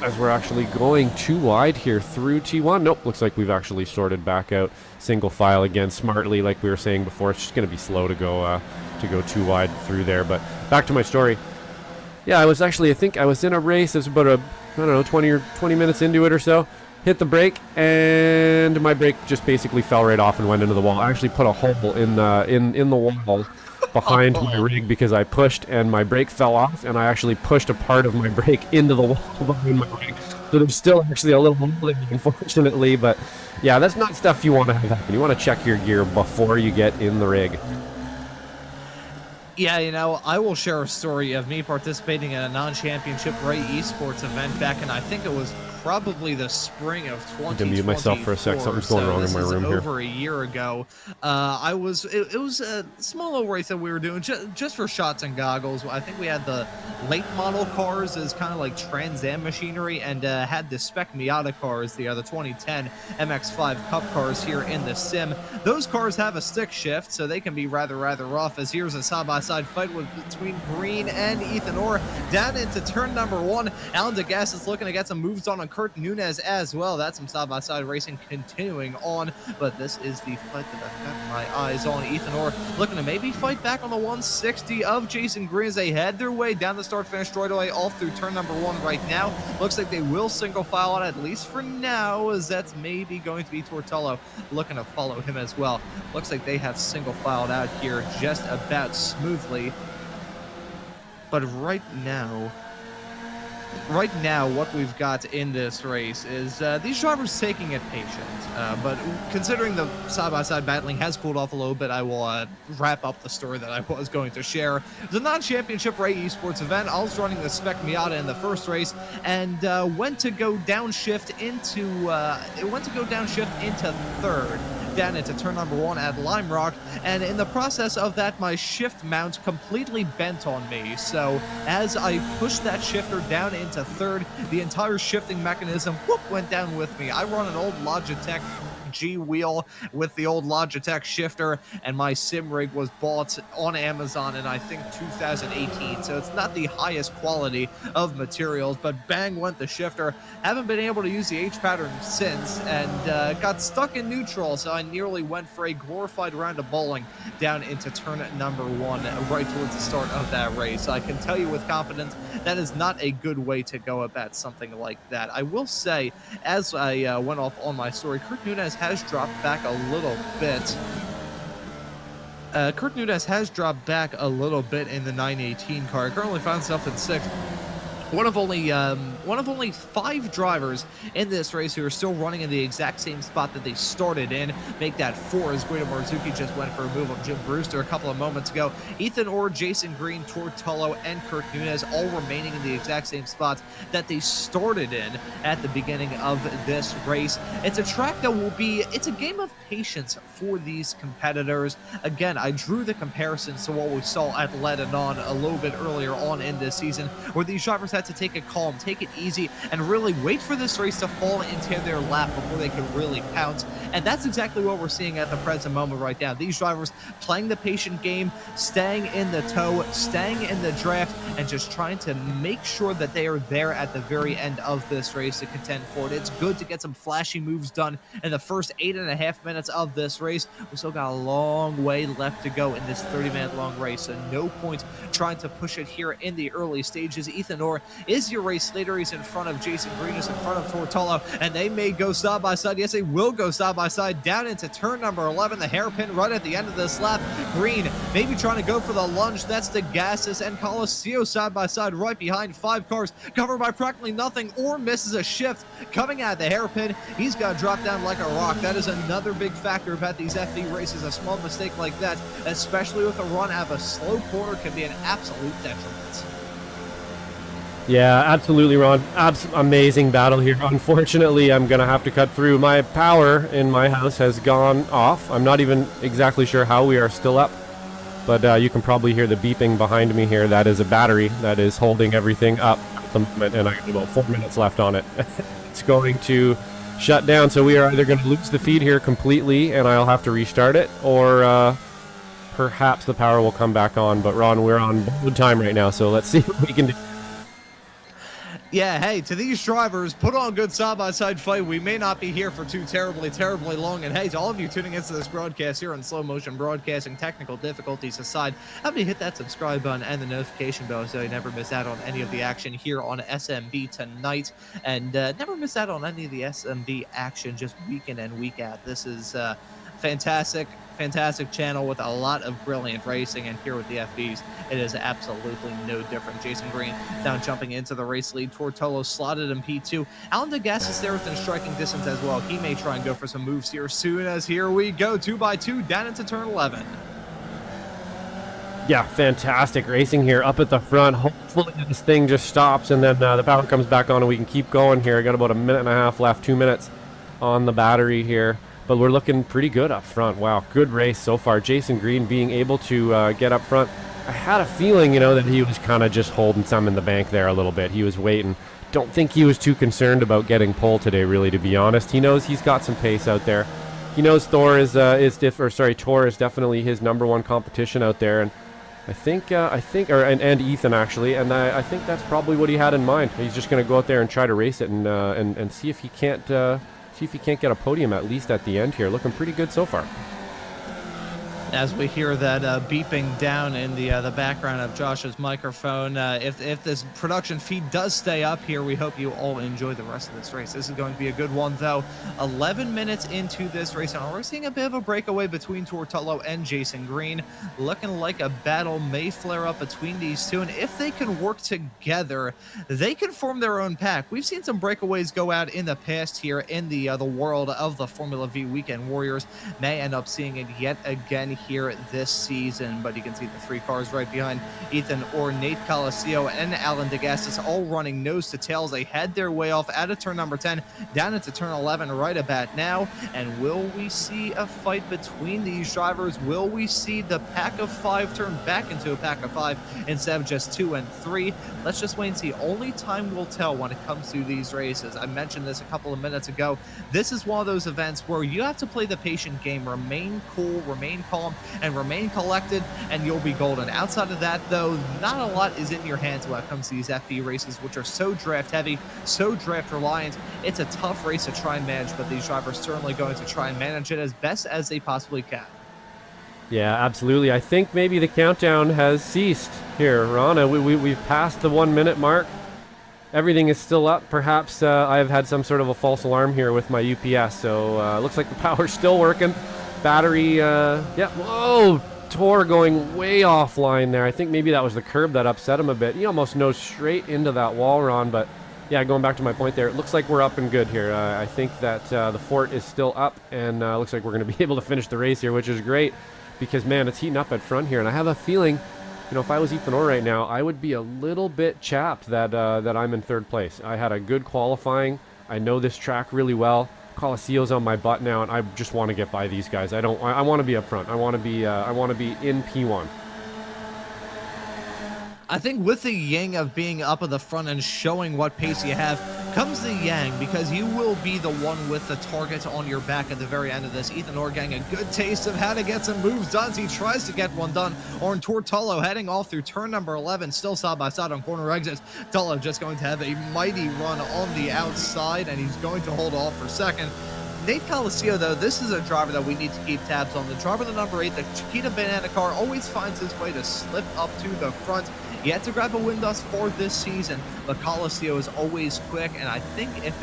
as we're actually going too wide here through T1. Nope, looks like we've actually sorted back out single file again smartly, like we were saying before. It's just going to be slow to go too wide through there. But back to my story. Yeah, I think I was in a race. It was about 20 minutes into it or so. Hit the brake, and my brake just basically fell right off and went into the wall. I actually put a hole in the wall behind my rig because I pushed and my brake fell off, and I actually pushed a part of my brake into the wall behind my rig. So there's still actually a little hole in it, unfortunately. But yeah, that's not stuff you want to have happen. You want to check your gear before you get in the rig. Yeah, I will share a story of me participating in a non-championship Ray Esports event back in, I think it was probably the spring of 2024. I'm gonna mute myself for a sec. Something's going wrong in my room here. Over a year ago. It was a small little race that we were doing just for shots and goggles. I think we had the late model cars as kind of like Trans Am machinery, and had the spec Miata cars, the 2010 MX-5 Cup cars here in the sim. Those cars have a stick shift, so they can be rather rough, as here's a side-by-side fight between Green and Ethan Orr down into turn number 1. Alan DeGasse is looking to get some moves on Kurt Nunez as well. That's some side-by-side racing continuing on, but this is the fight that I've got my eyes on. Ethan Orr looking to maybe fight back on the 160 of Jason Green as they head their way down the start-finish straightaway off through turn number 1 right now. Looks like they will single file out, at least for now, as that's maybe going to be Tortello looking to follow him as well. Looks like they have single filed out here just about smoothly. But right now, what we've got in this race is these drivers taking it patient. But considering the side-by-side battling has cooled off a little bit, I will wrap up the story that I was going to share. The non-championship Ray Esports event, I was running the Spec Miata in the first race, and went to go downshift into third, down into turn number 1 at Lime Rock, and in the process of that, my shift mount completely bent on me. So as I pushed that shifter down into third, the entire shifting mechanism went down with me. I run an old Logitech G wheel with the old Logitech shifter, and my sim rig was bought on Amazon in I think 2018, so it's not the highest quality of materials, but bang went the shifter. Haven't been able to use the H pattern since, and got stuck in neutral, so I nearly went for a glorified round of bowling down into turn number 1 right towards the start of that race. I can tell you with confidence that is not a good way to go about something like that. I will say, as I went off on my story, Kurt Nunez has dropped back a little bit. Kurt Nunez has dropped back a little bit in the 918 car. Currently finds himself in 6th. One of only 5 drivers in this race who are still running in the exact same spot that they started in. Make that 4 as Guido Marzuki just went for a move on Jim Brewster a couple of moments ago. Ethan Orr, Jason Green, Tortello, and Kurt Nunez all remaining in the exact same spots that they started in at the beginning of this race. It's a track that it's a game of patience for these competitors. Again, I drew the comparisons to what we saw at Lebanon a little bit earlier on in this season, where these drivers had got to take it calm, take it easy, and really wait for this race to fall into their lap before they can really pounce. And that's exactly what we're seeing at the present moment right now. These drivers playing the patient game, staying in the tow, staying in the draft, and just trying to make sure that they are there at the very end of this race to contend for it. It's good to get some flashy moves done in the first 8.5 minutes of this race. We still got a long way left to go in this 30-minute long race, so no point trying to push it here in the early stages. Ethan Orr is your race leader. He's in front of Jason Green, who's in front of Tortolo, and they may go side by side. Yes, they will go side by side down into turn number 11, the hairpin right at the end of this lap. Green maybe trying to go for the lunge. That's the Gassis and Colosseo side by side right behind 5 cars, covered by practically nothing. Or misses a shift coming out of the hairpin. He's got to drop down like a rock. That is another big factor about these FD races. A small mistake like that, especially with a run out of a slow corner, can be an absolute detriment. Yeah, absolutely, Ron. Amazing battle here. Unfortunately, I'm going to have to cut through. My power in my house has gone off. I'm not even exactly sure how we are still up, but you can probably hear the beeping behind me here. That is a battery that is holding everything up at the moment, and I have about 4 minutes left on it. It's going to shut down, so we are either going to lose the feed here completely, and I'll have to restart it, or perhaps the power will come back on. But Ron, we're on borrowed time right now, so let's see what we can do. Yeah, hey, to these drivers, put on a good side-by-side fight. We may not be here for too terribly long. And hey, to all of you tuning into this broadcast here on Slow Motion Broadcasting, technical difficulties aside, help me hit that subscribe button and the notification bell so you never miss out on any of the action here on SMB tonight. And never miss out on any of the SMB action just week in and week out. This is fantastic channel with a lot of brilliant racing, and here with the FBs, it is absolutely no different. Jason Green down jumping into the race lead. Tortolo slotted in P2. Alan DeGas is there within striking distance as well. He may try and go for some moves here soon, as here we go 2x2 down into turn 11. Yeah, fantastic racing here up at the front. Hopefully this thing just stops and then the power comes back on and we can keep going here. I got about a minute and a half left, 2 minutes on the battery here. But we're looking pretty good up front. Wow, good race so far. Jason Green being able to get up front. I had a feeling, that he was kind of just holding some in the bank there a little bit. He was waiting. Don't think he was too concerned about getting pole today, really, to be honest. He knows he's got some pace out there. He knows Tor is definitely his number one competition out there, and I think and Ethan actually, and I think that's probably what he had in mind. He's just going to go out there and try to race it and see if he can't. See if he can't get a podium at least at the end here. Looking pretty good so far. As we hear that beeping down in the background of Josh's microphone, if this production feed does stay up here, we hope you all enjoy the rest of this race. This is going to be a good one, though. 11 minutes into this race, and we're seeing a bit of a breakaway between Tortolo and Jason Green. Looking like a battle may flare up between these two, and if they can work together, they can form their own pack. We've seen some breakaways go out in the past here in the world of the Formula V Weekend Warriors. May end up seeing it yet again here this season, but you can see the 3 cars right behind Ethan Orr, Nate Colosseo, and Alan DeGastis all running nose to tails. They head their way off out of turn number 10 down into turn 11 right about now. And will we see a fight between these drivers? Will we see the pack of 5 turn back into a pack of 5 instead of just 2 and 3? Let's just wait and see. Only time will tell when it comes to these races. I mentioned this a couple of minutes ago. This is one of those events where you have to play the patient game, remain cool, remain calm, and remain collected, and you'll be golden. Outside of that, though, not a lot is in your hands when it comes to these FE races, which are so draft heavy, so draft reliant. It's a tough race to try and manage, but these drivers are certainly going to try and manage it as best as they possibly can. Yeah, absolutely. I think maybe the countdown has ceased here, Ron. We've passed the 1 minute mark. Everything is still up. Perhaps I have had some sort of a false alarm here with my UPS, so looks like the power's still working. Battery, yeah, whoa, Tor going way offline there. I think maybe that was the curb that upset him a bit. He almost nosed straight into that wall, Ron, but yeah, going back to my point there, it looks like we're up and good here. I think that the fort is still up, and looks like we're going to be able to finish the race here, which is great, because, man, it's heating up at front here, and I have a feeling, if I was Ethan Orr right now, I would be a little bit chapped that I'm in 3rd place. I had a good qualifying. I know this track really well. Colosseo's on my butt now, and I just want to get by these guys. I want to be up front. I want to be in P1. I think with the yin of being up at the front and showing what pace you have comes the yang, because you will be the one with the target on your back at the very end of this. Ethan Orr getting a good taste of how to get some moves done as he tries to get one done. Orn Tortolo heading off through turn number 11, still side by side on corner exits. Tullo just going to have a mighty run on the outside, and he's going to hold off for second. Nate Coliseo, though, this is a driver that we need to keep tabs on. The driver, the number 8, the Chiquita Banana car, always finds his way to slip up to the front. He had to grab a win thus far this season, but Coliseo is always quick, and I think if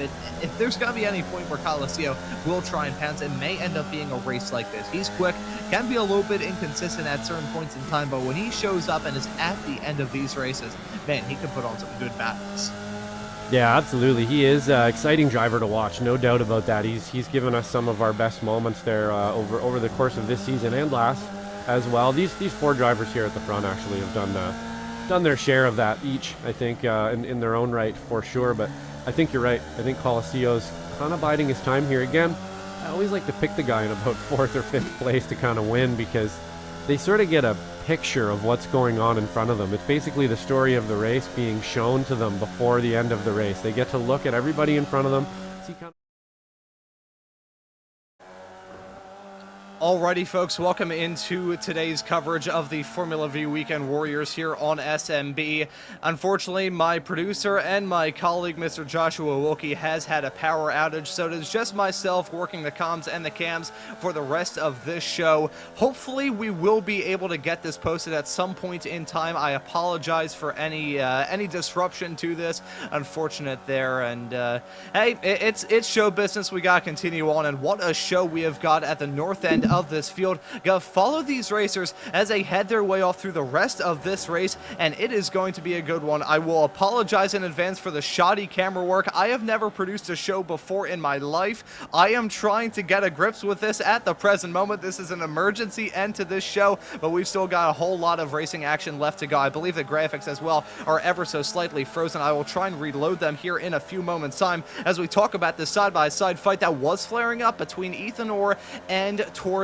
there's going to be any point where Coliseo will try and pounce, it may end up being a race like this. He's quick, can be a little bit inconsistent at certain points in time, but when he shows up and is at the end of these races, man, he can put on some good battles. Yeah, absolutely. He is an exciting driver to watch, no doubt about that. He's given us some of our best moments there over the course of this season and last as well. These 4 drivers here at the front actually have done their share of that each, I think, in their own right for sure. But I think you're right. I think Coliseo's kind of biding his time here. Again, I always like to pick the guy in about 4th or 5th place to kind of win, because they sort of get a picture of what's going on in front of them. It's basically the story of the race being shown to them before the end of the race. They get to look at everybody in front of them, see kind of. Alrighty, folks, welcome into today's coverage of the Formula V Weekend Warriors here on SMB. Unfortunately, my producer and my colleague, Mr. Joshua Wilkie, has had a power outage, so it is just myself working the comms and the cams for the rest of this show. Hopefully, we will be able to get this posted at some point in time. I apologize for any disruption to this. Unfortunate there, and hey, it's show business. We gotta continue on, and what a show we have got at the north end of this field. Gotta follow these racers as they head their way off through the rest of this race, and it is going to be a good one. I will apologize in advance for the shoddy camera work. I have never produced a show before in my life. I am trying to get a grips with this at the present moment. This is an emergency end to this show, but we've still got a whole lot of racing action left to go. I believe the graphics as well are ever so slightly frozen. I will try and reload them here in a few moments' time as we talk about this side-by-side fight that was flaring up between Ethan Orr and Tortolo.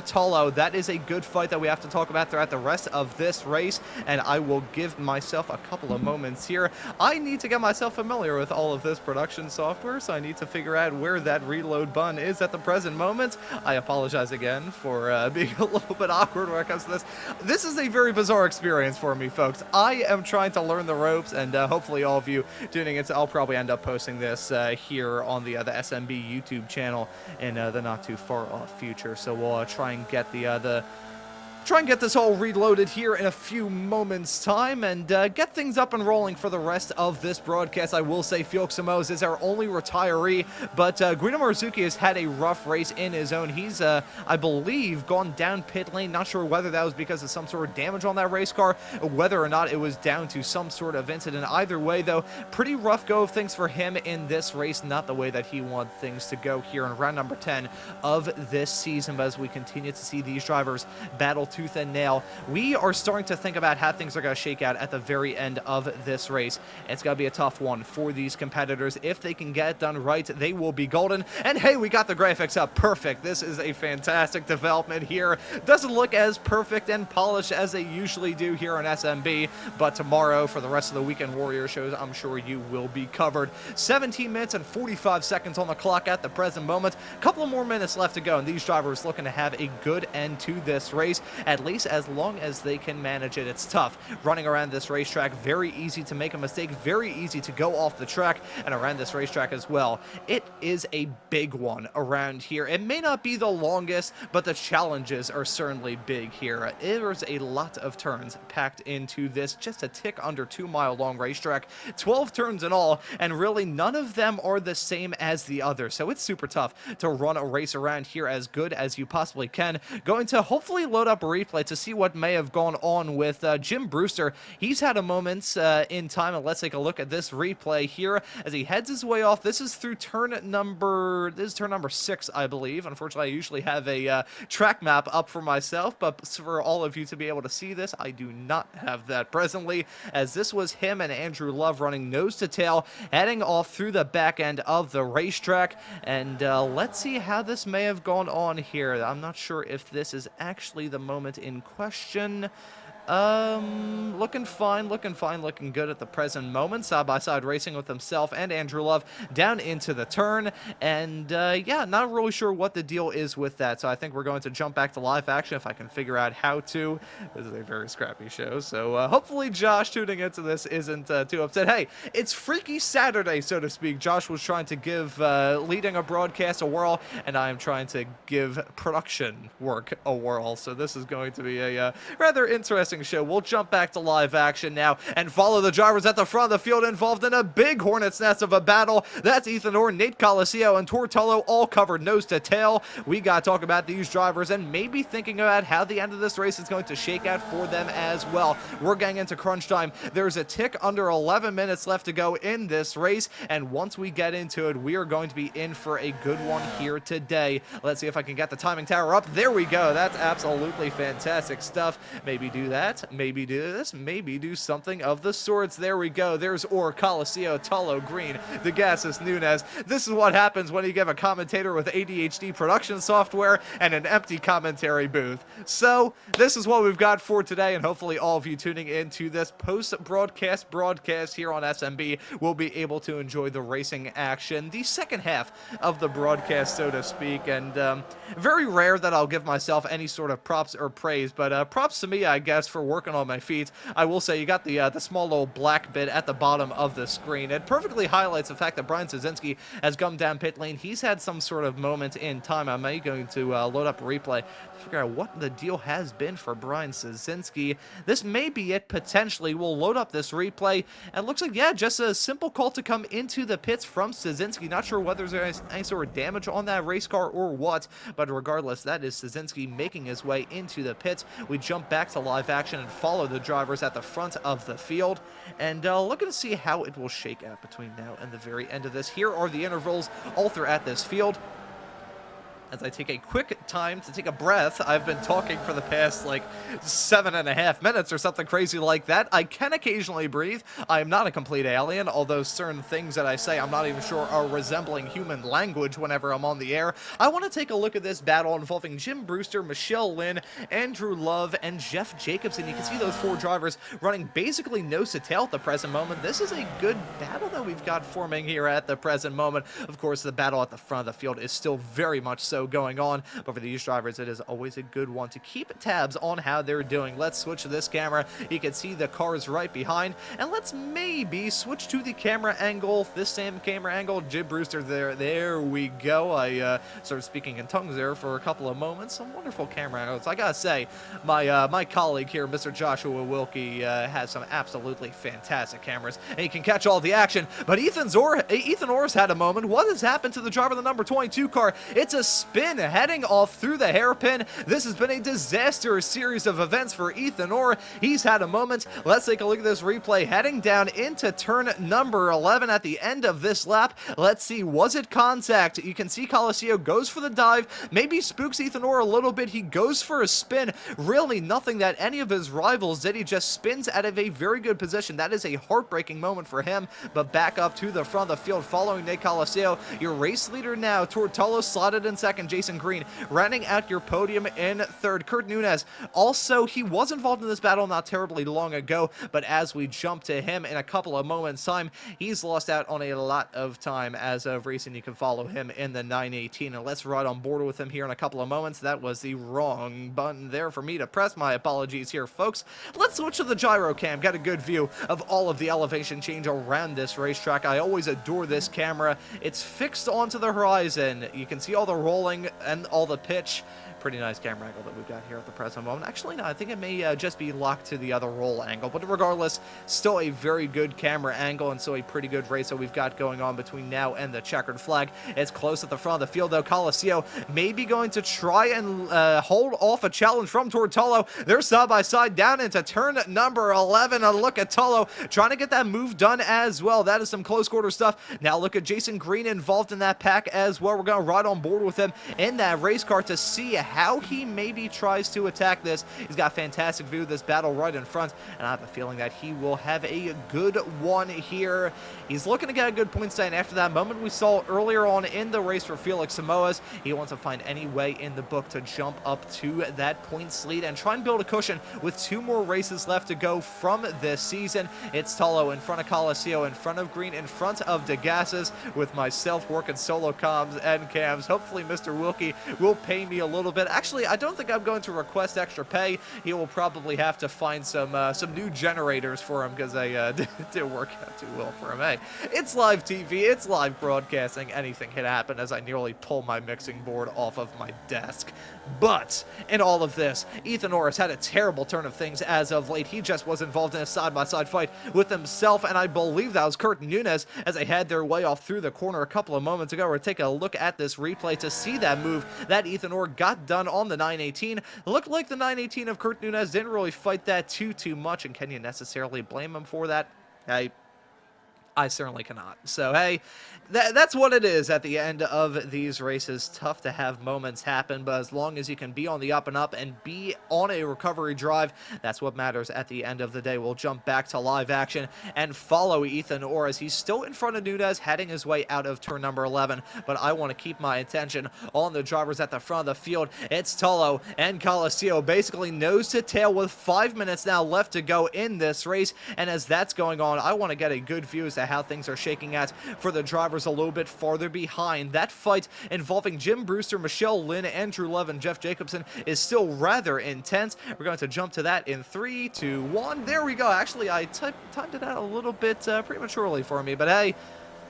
That is a good fight that we have to talk about throughout the rest of this race, and I will give myself a couple of moments here. I need to get myself familiar with all of this production software, so I need to figure out where that reload button is at the present moment. I apologize again for being a little bit awkward when it comes to this. This is a very bizarre experience for me, folks. I am trying to learn the ropes, and hopefully all of you tuning in, I'll probably end up posting this here on the SMB YouTube channel in the not too far off future. So we'll try and get this all reloaded here in a few moments' time and get things up and rolling for the rest of this broadcast. I will say Felix Simoes is our only retiree, but Guido Marzuki has had a rough race in his own. He's, I believe, gone down pit lane. Not sure whether that was because of some sort of damage on that race car, or whether or not it was down to some sort of incident. Either way, though, pretty rough go of things for him in this race. Not the way that he wanted things to go here in round number 10 of this season, but as we continue to see these drivers battle tooth and nail, we are starting to think about how things are going to shake out at the very end of this race. It's going to be a tough one for these competitors. If they can get it done right, they will be golden. And hey, we got the graphics up. Perfect. This is a fantastic development here. Doesn't look as perfect and polished as they usually do here on SMB, but tomorrow for the rest of the Weekend Warrior shows, I'm sure you will be covered. 17 minutes and 45 seconds on the clock at the present moment. A couple of more minutes left to go, and these drivers looking to have a good end to this race, at least as long as they can manage it. It's tough running around this racetrack. Very easy to make a mistake, very easy to go off the track, and around this racetrack as well. It is a big one around here. It may not be the longest, but the challenges are certainly big here. There's a lot of turns packed into this just a tick under 2 mile long racetrack. 12 turns in all, and really none of them are the same as the other, so it's super tough to run a race around here as good as you possibly can. Going to hopefully load up a replay to see what may have gone on with Jim Brewster. He's had a moment in time, and let's take a look at this replay here as he heads his way off. This is through turn number 6, I believe. Unfortunately, I usually have a track map up for myself, but for all of you to be able to see this, I do not have that presently, as this was him and Andrew Love running nose to tail, heading off through the back end of the racetrack. And let's see how this may have gone on here. I'm not sure if this is actually the moment in question. Looking fine, looking good at the present moment. Side-by-side racing with himself and Andrew Love down into the turn. And, yeah, not really sure what the deal is with that. So I think we're going to jump back to live action if I can figure out how to. This is a very scrappy show. So, hopefully Josh tuning into this isn't too upset. Hey, it's Freaky Saturday, so to speak. Josh was trying to give leading a broadcast a whirl, and I am trying to give production work a whirl. So this is going to be a rather interesting show. We'll jump back to live action now and follow the drivers at the front of the field involved in a big hornet's nest of a battle. That's Ethan Orr, Nate Coliseo, and Tortello all covered nose to tail. We got to talk about these drivers and maybe thinking about how the end of this race is going to shake out for them as well. We're getting into crunch time. There's a tick under 11 minutes left to go in this race, and once we get into it, we are going to be in for a good one here today. Let's see if I can get the timing tower up. There we go. That's absolutely fantastic stuff. Maybe do that, maybe do this, maybe do something of the sorts. There we go. There's Orr, Coliseo, Tullo, Green, DeGassis, Nunez. This is what happens when you give a commentator with ADHD production software and an empty commentary booth. So this is what we've got for today, and hopefully all of you tuning into this post-broadcast broadcast here on SMB will be able to enjoy the racing action, the second half of the broadcast, so to speak. And very rare that I'll give myself any sort of props or praise, but props to me, I guess, for working on my feet. I will say you got the small little black bit at the bottom of the screen. It perfectly highlights the fact that Brian Szynski has come down pit lane. He's had some sort of moment in time. I'm going to load up a replay to figure out what the deal has been for Brian Szynski. This may be it, potentially. We'll load up this replay. And it looks like, yeah, just a simple call to come into the pits from Szynski. Not sure whether there's any sort of damage on that race car or what, but regardless, that is Szynski making his way into the pits. We jump back to live action and follow the drivers at the front of the field, and looking to see how it will shake out between now and the very end of this. Here are the intervals all throughout this field. As I take a quick time to take a breath, I've been talking for the past, like, 7.5 minutes or something crazy like that. I can occasionally breathe. I am not a complete alien, although certain things that I say I'm not even sure are resembling human language whenever I'm on the air. I want to take a look at this battle involving Jim Brewster, Michelle Lynn, Andrew Love, and Jeff Jacobson. You can see those four drivers running basically nose to tail at the present moment. This is a good battle that we've got forming here at the present moment. Of course, the battle at the front of the field is still very much so going on, but for these drivers, it is always a good one to keep tabs on how they're doing. Let's switch to this camera. You can see the cars right behind, and let's maybe switch to the camera angle, this same camera angle. Jim Brewster there we go. I started speaking in tongues there for a couple of moments. Some wonderful camera angles. I gotta say, my colleague here, Mr. Joshua Wilkie, has some absolutely fantastic cameras, and he can catch all the action. But Ethan Orr's had a moment. What has happened to the driver of the number 22 car? It's a spin heading off through the hairpin. This has been a disastrous series of events for Ethan Orr. He's had a moment. Let's take a look at this replay heading down into turn number 11 at the end of this lap. Let's see, was it contact? You can see Coliseo goes for the dive, maybe spooks Ethan Orr a little bit. He goes for a spin. Really nothing that any of his rivals did. He just spins out of a very good position. That is a heartbreaking moment for him, but back up to the front of the field following Nate Coliseo. Your race leader now, Tortello slotted in second, Jason Green rounding out your podium in third. Kurt Nunez, also, he was involved in this battle not terribly long ago, but as we jump to him in a couple of moments time, he's lost out on a lot of time as of recent. You can follow him in the 918, and let's ride on board with him here in a couple of moments. That was the wrong button there for me to press. My apologies here, folks. Let's switch to the gyro cam. Got a good view of all of the elevation change around this racetrack. I always adore this camera. It's fixed onto the horizon. You can see all the rolling and all the pitch. Pretty nice camera angle that we've got here at the present moment. Actually, no, I think it may just be locked to the other roll angle, but regardless, still a very good camera angle, and so a pretty good race that we've got going on between now and the checkered flag. It's close at the front of the field, though. Coliseo may be going to try and hold off a challenge from Tortello. They're side by side down into turn number 11. A look at Tullo trying to get that move done as well. That is some close quarter stuff. Now look at Jason Green involved in that pack as well. We're going to ride on board with him in that race car to see how he maybe tries to attack this. He's got a fantastic view of this battle right in front, and I have a feeling that he will have a good one here. He's looking to get a good point stand after that moment we saw earlier on in the race for Felix Samoas. He wants to find any way in the book to jump up to that points lead and try and build a cushion with 2 more races left to go from this season. It's Tolo in front of Coliseum, in front of Green, in front of DeGassis, with myself working solo comms and cams. Hopefully Mr. Wilkie will pay me a little bit. Actually, I don't think I'm going to request extra pay. He will probably have to find some new generators for him, because they didn't work out too well for him. Hey, it's live TV, it's live broadcasting. Anything can happen, as I nearly pull my mixing board off of my desk. But in all of this, Ethan Orris had a terrible turn of things as of late. He just was involved in a side-by-side fight with himself, and I believe that was Kurt Nunes as they had their way off through the corner a couple of moments ago. We're taking a look at this replay to see that move that Ethan Orr got done on the 918. It looked like the 918 of Kurt Nunes didn't really fight that too much, and can you necessarily blame him for that? I certainly cannot. So, hey, that's what it is at the end of these races. Tough to have moments happen, but as long as you can be on the up and up and be on a recovery drive, that's what matters at the end of the day. We'll jump back to live action and follow Ethan Orr as he's still in front of Nunes, heading his way out of turn number 11, but I want to keep my attention on the drivers at the front of the field. It's Tolo and Coliseum, basically nose to tail with 5 minutes now left to go in this race, and as that's going on, I want to get a good view as to how things are shaking out for the drivers a little bit farther behind. That fight involving Jim Brewster, Michelle Lynn, Andrew Love, and Jeff Jacobson is still rather intense. We're going to jump to that in 3, 2, 1. There we go. Actually, I timed it out a little bit prematurely for me, but hey,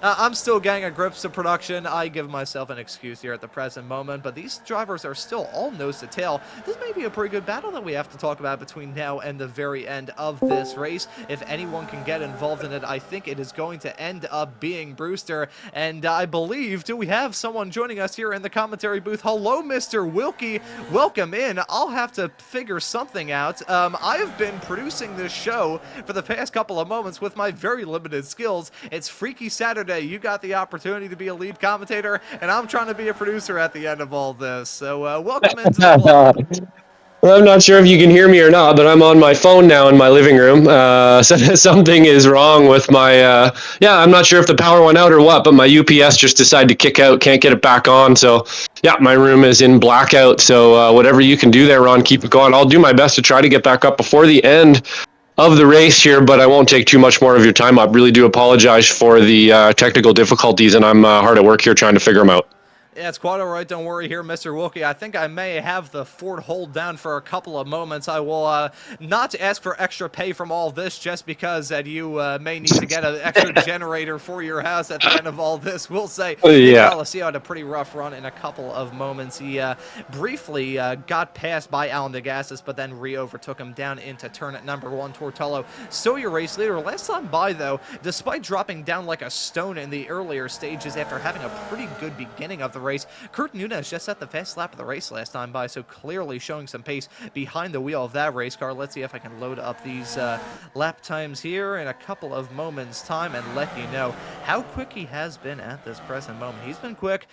I'm still getting a grip to production. I give myself an excuse here at the present moment, but these drivers are still all nose to tail. This may be a pretty good battle that we have to talk about between now and the very end of this race. If anyone can get involved in it, I think it is going to end up being Brewster. And I believe, do we have someone joining us here in the commentary booth? Hello, Mr. Wilkie. Welcome in. I'll have to figure something out. I have been producing this show for the past couple of moments with my very limited skills. It's Freaky Saturday. You got the opportunity to be a lead commentator, and I'm trying to be a producer at the end of all this. So welcome into the club. Well, I'm not sure if you can hear me or not, but I'm on my phone now in my living room. So something is wrong with my, I'm not sure if the power went out or what, but my UPS just decided to kick out, can't get it back on. So yeah, my room is in blackout. So whatever you can do there, Ron, keep it going. I'll do my best to try to get back up before the end of the race here, but I won't take too much more of your time. I really do apologize for the technical difficulties, and I'm hard at work here trying to figure them out. Yeah, it's quite all right. Don't worry here, Mr. Wilkie. I think I may have the fort hold down for a couple of moments. I will not ask for extra pay from all this just because that you may need to get an extra generator for your house at the end of all this. We'll say Coliseum had a pretty rough run in a couple of moments. He briefly got passed by Alan DeGassis, but then re-overtook him down into turn at number 1. Tortello, still your race leader. Last time by, though, despite dropping down like a stone in the earlier stages after having a pretty good beginning of the race, Kurt Nunes just set the fast lap of the race last time by, so clearly showing some pace behind the wheel of that race car. Let's see if I can load up these lap times here in a couple of moments time and let you know how quick he has been at this present moment. He's been quick,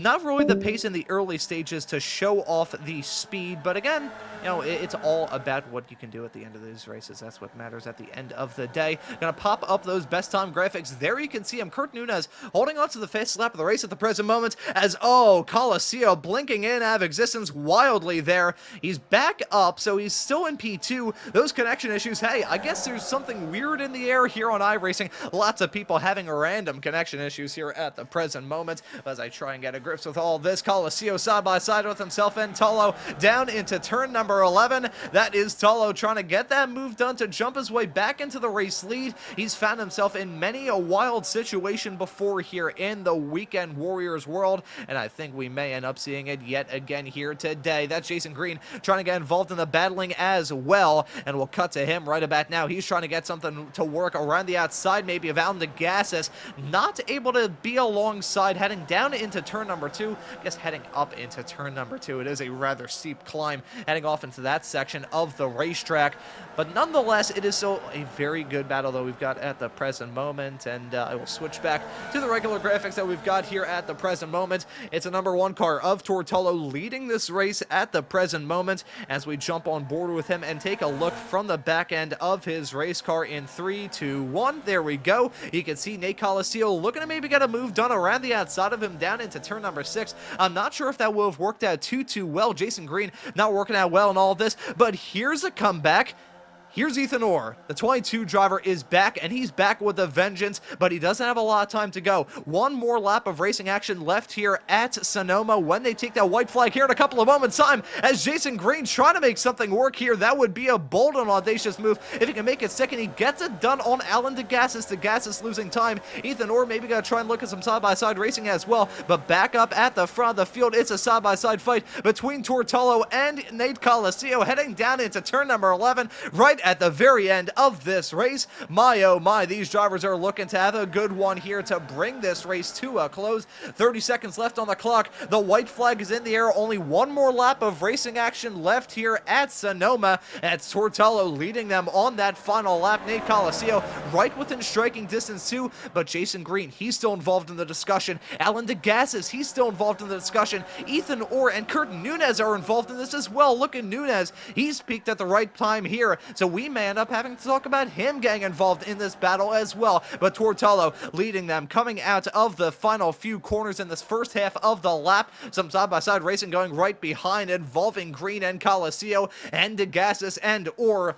not really the pace in the early stages to show off the speed, but again, you know, it's all about what you can do at the end of these races. That's what matters at the end of the day. Gonna pop up those best time graphics. There you can see him, Kurt Nunes, holding on to the fast lap of the race at the present moment as, Coliseum blinking in out of existence wildly there. He's back up, so he's still in P2. Those connection issues, hey, I guess there's something weird in the air here on iRacing. Lots of people having random connection issues here at the present moment. As I try and get a grip with all this, Coliseum side by side with himself and Tolo down into turn number 11. That is Tolo trying to get that move done to jump his way back into the race lead. He's found himself in many a wild situation before here in the Weekend Warriors world, and I think we may end up seeing it yet again here today. That's Jason Green trying to get involved in the battling as well, and we'll cut to him right about now. He's trying to get something to work around the outside, maybe of Alan DeGassis, not able to be alongside, heading down into turn number 2. I guess heading up into turn number 2. It is a rather steep climb heading off into that section of the racetrack, but nonetheless, it is still a very good battle that we've got at the present moment, and I will switch back to the regular graphics that we've got here at the present moment. It's a number 1 car of Tortello leading this race at the present moment as we jump on board with him and take a look from the back end of his race car in 3, 2, 1. There we go. You can see Nate Colascio looking to maybe get a move done around the outside of him down into turn number 6. I'm not sure if that will have worked out too well. Jason Green not working out well in all this, but here's a comeback. Here's Ethan Orr. The 22 driver is back, and he's back with a vengeance, but he doesn't have a lot of time to go. One more lap of racing action left here at Sonoma when they take that white flag here in a couple of moments' time as Jason Green trying to make something work here. That would be a bold and audacious move. If he can make it second, he gets it done on Alan DeGassis. DeGassis losing time. Ethan Orr maybe going to try and look at some side-by-side racing as well, but back up at the front of the field, it's a side-by-side fight between Tortello and Nate Colascio heading down into turn number 11 right at the very end of this race. My oh my, these drivers are looking to have a good one here to bring this race to a close. 30 seconds left on the clock. The white flag is in the air. Only one more lap of racing action left here at Sonoma. It's Tortello leading them on that final lap. Nate Colascio right within striking distance too, but Jason Green, he's still involved in the discussion. Alan DeGassis, he's still involved in the discussion. Ethan Orr and Curtin Nunez are involved in this as well. Look at Nunez. He's peaked at the right time here, so we may end up having to talk about him getting involved in this battle as well. But Tortello leading them, coming out of the final few corners in this first half of the lap. Some side-by-side racing going right behind, involving Green and Colascio and DeGassis and Orr.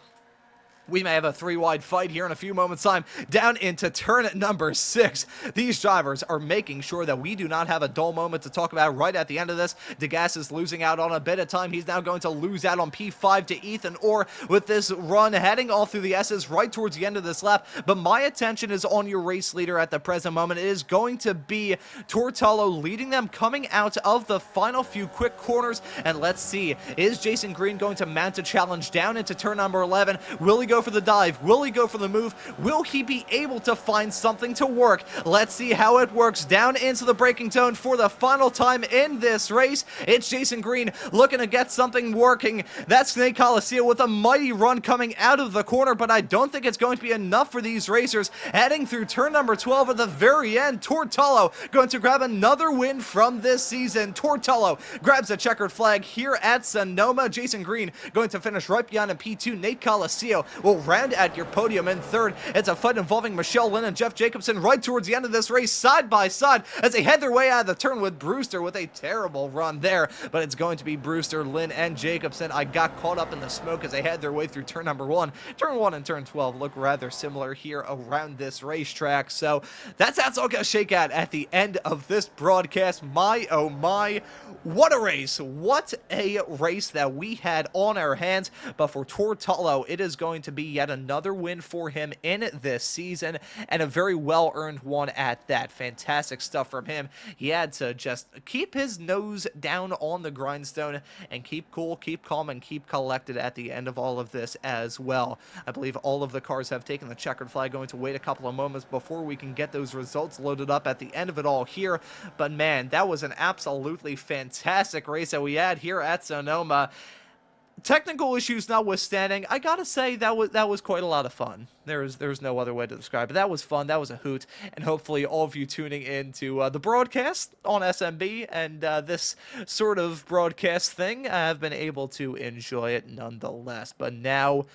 We may have a three-wide fight here in a few moments' time down into turn number 6. These drivers are making sure that we do not have a dull moment to talk about right at the end of this. DeGassis is losing out on a bit of time. He's now going to lose out on P5 to Ethan Orr with this run heading all through the S's right towards the end of this lap. But my attention is on your race leader at the present moment. It is going to be Tortello leading them coming out of the final few quick corners. And let's see, is Jason Green going to mount a challenge down into turn number 11? Will he go for the dive? Will he go for the move? Will he be able to find something to work? Let's see how it works down into the braking zone for the final time in this race. It's Jason Green looking to get something working. That's Nate Colascio with a mighty run coming out of the corner, but I don't think it's going to be enough for these racers. Heading through turn number 12 at the very end, Tortello going to grab another win from this season. Tortello grabs a checkered flag here at Sonoma. Jason Green going to finish right behind in P2. Nate Colascio will round at your podium in third. It's a fight involving Michelle Lynn and Jeff Jacobson right towards the end of this race, side by side, as they head their way out of the turn with Brewster with a terrible run there. But it's going to be Brewster, Lynn, and Jacobson. I got caught up in the smoke as they head their way through turn number 1. Turn 1 and turn 12 look rather similar here around this racetrack. So that's how it's all going to shake out at the end of this broadcast. My, oh my, what a race. What a race that we had on our hands. But for Tortello, it is going to be yet another win for him in this season, and a very well-earned one at that. Fantastic stuff from him. He had to just keep his nose down on the grindstone and keep cool, keep calm, and keep collected at the end of all of this as well. I believe all of the cars have taken the checkered flag. Going to wait a couple of moments before we can get those results loaded up at the end of it all here. But man, that was an absolutely fantastic race that we had here at Sonoma. Technical issues notwithstanding, I gotta say that was quite a lot of fun. There's no other way to describe it. That was fun. That was a hoot, and hopefully all of you tuning into the broadcast on SMB and this sort of broadcast thing have been able to enjoy it nonetheless. But now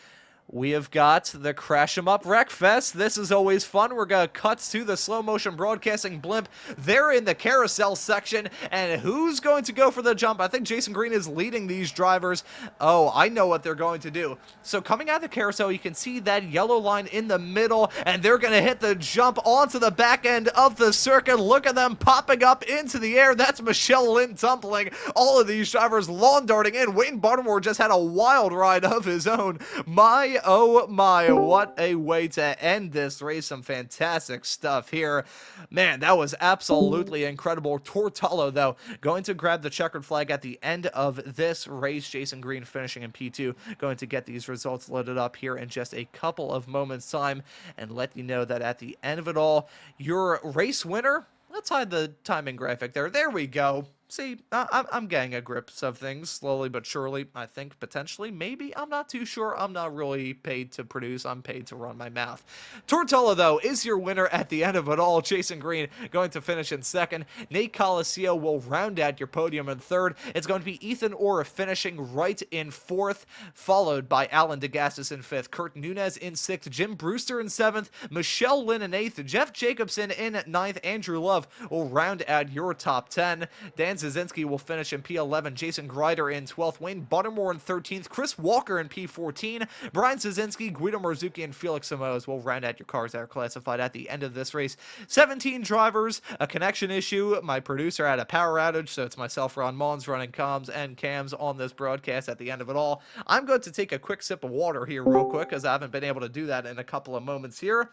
we have got the Crash 'em Up Wreckfest. This is always fun. We're going to cut to the slow motion broadcasting blimp. They're in the carousel section, and who's going to go for the jump? I think Jason Green is leading these drivers. Oh, I know what they're going to do. So coming out of the carousel, you can see that yellow line in the middle, and they're going to hit the jump onto the back end of the circuit. Look at them popping up into the air. That's Michelle Lynn tumbling. All of these drivers lawn darting in. Wayne Baltimore just had a wild ride of his own. My, oh my, what a way to end this race. Some fantastic stuff here. Man, that was absolutely incredible. Tortello, though, going to grab the checkered flag at the end of this race. Jason Green finishing in P2, going to get these results loaded up here in just a couple of moments' time and let you know that at the end of it all, your race winner, let's hide the timing graphic there. There we go. see, I'm getting a grip of things slowly but surely. I think potentially, maybe. I'm not too sure. I'm not really paid to produce. I'm paid to run my mouth. Tortola, though, is your winner at the end of it all. Jason Green going to finish in second. Nate Coliseo will round out your podium in third. It's going to be Ethan Orr finishing right in fourth, followed by Alan DeGassis in fifth, Kurt Nunez in sixth, Jim Brewster in seventh, Michelle Lynn in eighth, Jeff Jacobson in ninth. Andrew Love will round out your top 10. Dan Zazinski will finish in P11, Jason Greider in 12th, Wayne Buttermore in 13th, Chris Walker in P14, Brian Zazinski, Guido Marzuki, and Felix Simoes will round out your cars that are classified at the end of this race. 17 drivers, a connection issue. My producer had a power outage, so it's myself, Ron Maunz, running comms and cams on this broadcast at the end of it all. I'm going to take a quick sip of water here real quick, because I haven't been able to do that in a couple of moments here.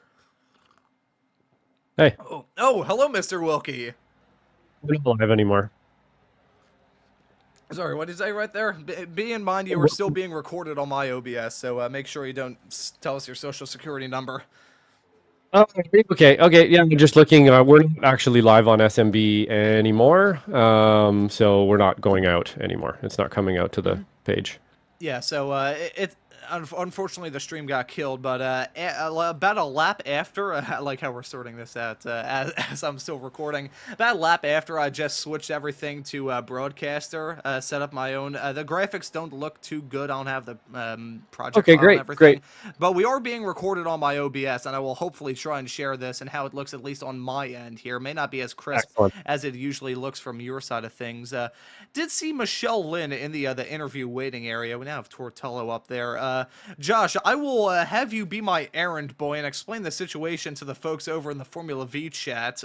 Hey, Oh, hello, Mr. Wilkie. we're not live anymore. Sorry, what did you say right there? Be in mind you are still being recorded on my OBS, so make sure you don't tell us your social security number. Oh, okay. Yeah, I'm just looking. We're not actually live on SMB anymore, so we're not going out anymore. It's not coming out to the page. Yeah, so unfortunately the stream got killed, but about a lap after, I like how we're sorting this out as I'm still recording. About a lap after, I just switched everything to Broadcaster, set up my own. The graphics don't look too good. I don't have the project file and everything. Great. But we are being recorded on my OBS, and I will hopefully try and share this and how it looks at least on my end here. It may not be as crisp Excellent. as it usually looks from your side of things. Did see Michelle Lynn in the interview waiting area. We now have Tortello up there. Josh, I will have you be my errand boy and explain the situation to the folks over in the Formula V chat.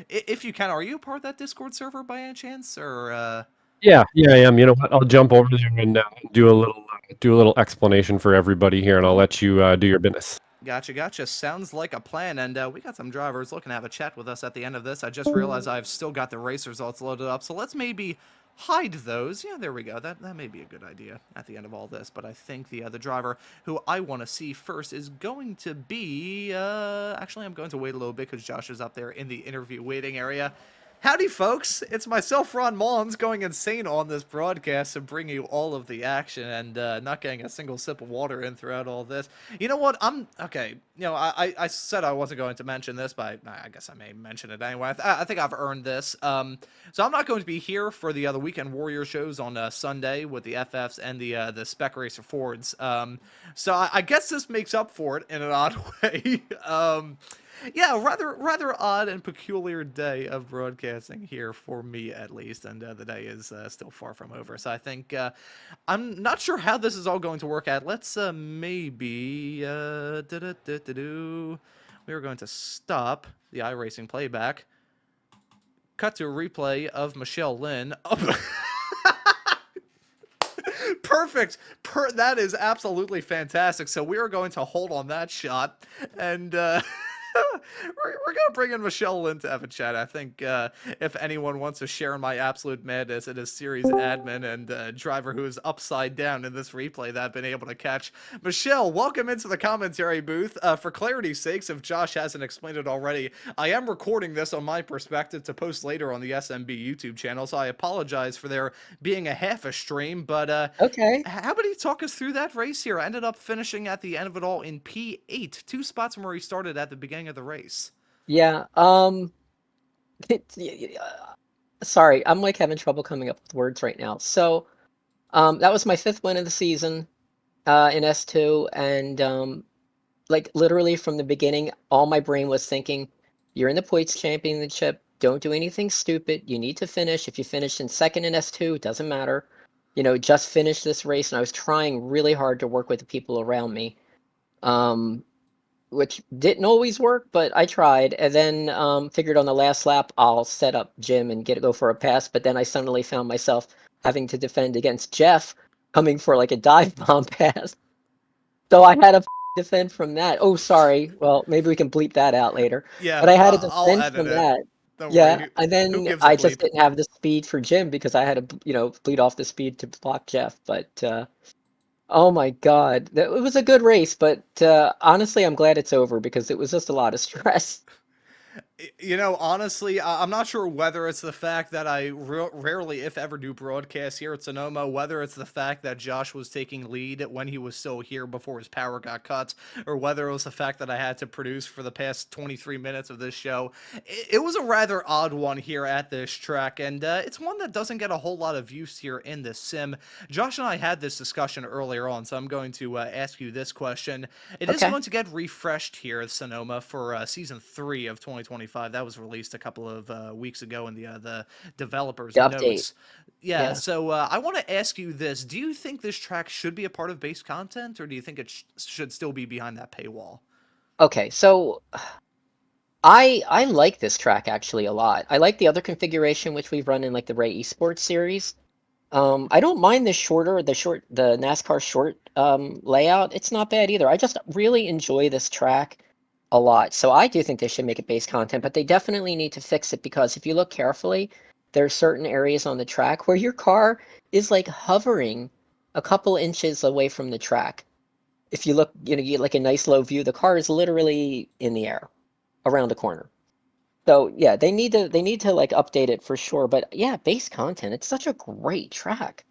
If you can, are you a part of that Discord server by any chance, or? Yeah, I am. You know what? I'll jump over there and do a little explanation for everybody here, and I'll let you do your business. Gotcha. Sounds like a plan. And we got some drivers looking to have a chat with us at the end of this. I just realized I've still got the race results loaded up, so let's maybe hide those. Yeah, there we go. That may be a good idea at the end of all this. But I think the other driver who I want to see first is going to be... actually, I'm going to wait a little bit because Josh is up there in the interview waiting area. Howdy, folks. It's myself, Ron Maunz, going insane on this broadcast to bring you all of the action and not getting a single sip of water in throughout all this. You know what? Okay. You know, I said I wasn't going to mention this, but I guess I may mention it anyway. I think I've earned this. So I'm not going to be here for the Weekend Warrior shows on Sunday with the FFs and the Spec Racer Fords. So I guess this makes up for it in an odd way. Yeah, rather odd and peculiar day of broadcasting here for me, at least, and the day is still far from over. So I think I'm not sure how this is all going to work out. Let's maybe we are going to stop the iRacing playback, cut to a replay of Michelle Lynn. Perfect. That is absolutely fantastic. So we are going to hold on that shot and. We're going to bring in Michelle Lynn to have a chat. I think if anyone wants to share in my absolute madness, it is series admin and driver who is upside down in this replay that I've been able to catch. Michelle, welcome into the commentary booth. For clarity's sakes, if Josh hasn't explained it already, I am recording this on my perspective to post later on the SMB YouTube channel, so I apologize for there being a half a stream, but Okay. how about you talk us through that race here? I ended up finishing at the end of it all in P8, 2 spots from where he started at the beginning of the race. Yeah. Sorry, I'm like having trouble coming up with words right now. So, that was my 5th win of the season, in S2, and like literally from the beginning, all my brain was thinking, "You're in the points championship. Don't do anything stupid. You need to finish. If you finish in 2nd in S2, it doesn't matter. You know, just finish this race." And I was trying really hard to work with the people around me. Which didn't always work, but I tried. And then figured on the last lap, I'll set up Jim and go for a pass. But then I suddenly found myself having to defend against Jeff coming for like a dive bomb pass. So I had to defend from that. Oh, sorry. Well, maybe we can bleep that out later. Yeah, But I had to I'll defend edit from it. that. Don't Yeah, worry. and Who then gives a I just bleep? didn't have the speed for Jim because I had to, bleed off the speed to block Jeff. But oh my God, it was a good race. But honestly, I'm glad it's over because it was just a lot of stress. You know, honestly, I'm not sure whether it's the fact that I rarely, if ever, do broadcasts here at Sonoma, whether it's the fact that Josh was taking lead when he was still here before his power got cut, or whether it was the fact that I had to produce for the past 23 minutes of this show. It was a rather odd one here at this track, and it's one that doesn't get a whole lot of use here in this sim. Josh and I had this discussion earlier on, so I'm going to ask you this question. It is Okay. going to get refreshed here at Sonoma for Season 3 of 2025. That was released a couple of weeks ago in the developers' The update. notes. Yeah, Yeah. so I want to ask you this. Do you think this track should be a part of base content, or do you think it should still be behind that paywall? Okay, so I like this track actually a lot. I like the other configuration which we've run in like the Ray Esports series. I don't mind the NASCAR short layout. It's not bad either. I just really enjoy this track a lot. So I do think they should make it base content, but they definitely need to fix it because if you look carefully, there are certain areas on the track where your car is like hovering a couple inches away from the track. If you look, you get like a nice low view, the car is literally in the air around the corner. So yeah, they need to like update it for sure. But yeah, base content. It's such a great track.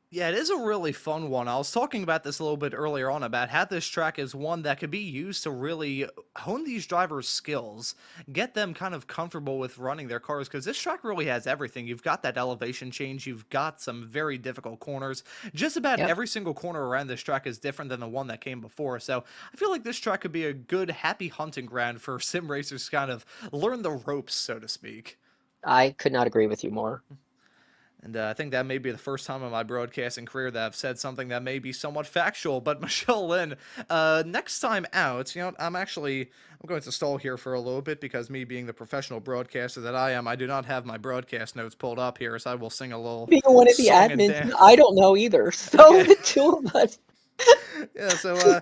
Yeah, it is a really fun one. I was talking about this a little bit earlier on about how this track is one that could be used to really hone these drivers' skills, get them kind of comfortable with running their cars, because this track really has everything. You've got that elevation change, you've got some very difficult corners. Just about Yep. every single corner around this track is different than the one that came before. So I feel like this track could be a good, happy hunting ground for sim racers to kind of learn the ropes, so to speak. I could not agree with you more. And I think that may be the first time in my broadcasting career that I've said something that may be somewhat factual. But Michelle Lynn, next time out, I'm going to stall here for a little bit because me being the professional broadcaster that I am, I do not have my broadcast notes pulled up here, so I will sing a little Being one of the song and admins, I dance. don't know either. So Okay. the two of us. Yeah, so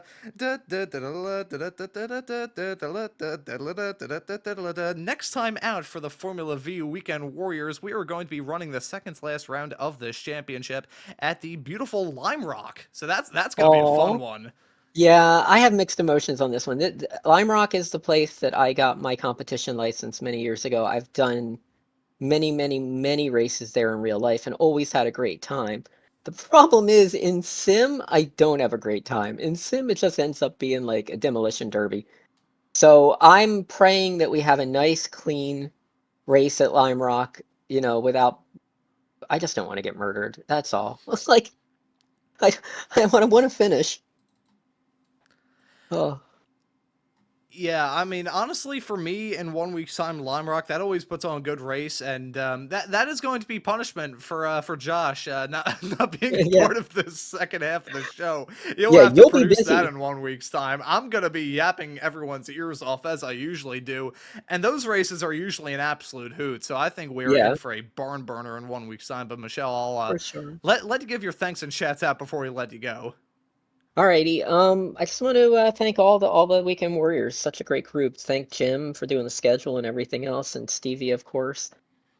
next time out for the Formula V Weekend Warriors, we are going to be running the second to last round of this championship at the beautiful Lime Rock. So that's going to be a fun Oh, one. yeah, I have mixed emotions on this one. Lime Rock is the place that I got my competition license many years ago. I've done many, many, many races there in real life and always had a great time. The problem is in Sim, I don't have a great time. In Sim, it just ends up being like a demolition derby. So I'm praying that we have a nice, clean race at Lime Rock, without. I just don't want to get murdered. That's all. It's like I, I want to finish. Oh, Yeah, I mean, honestly, for me, in 1 week's time, Lime Rock, that always puts on a good race, and that is going to be punishment for Josh not not being a yeah, part of the second half of the show. You'll yeah. have to You'll be produce that busy. in 1 week's time. I'm gonna be yapping everyone's ears off as I usually do, and those races are usually an absolute hoot. So I think we're in Yeah, for a barn burner in 1 week's time. But Michelle, I'll for sure. let you give your thanks and chats out before we let you go. Alrighty. I just want to thank all the Weekend Warriors. Such a great group. Thank Jim for doing the schedule and everything else, and Stevie, of course.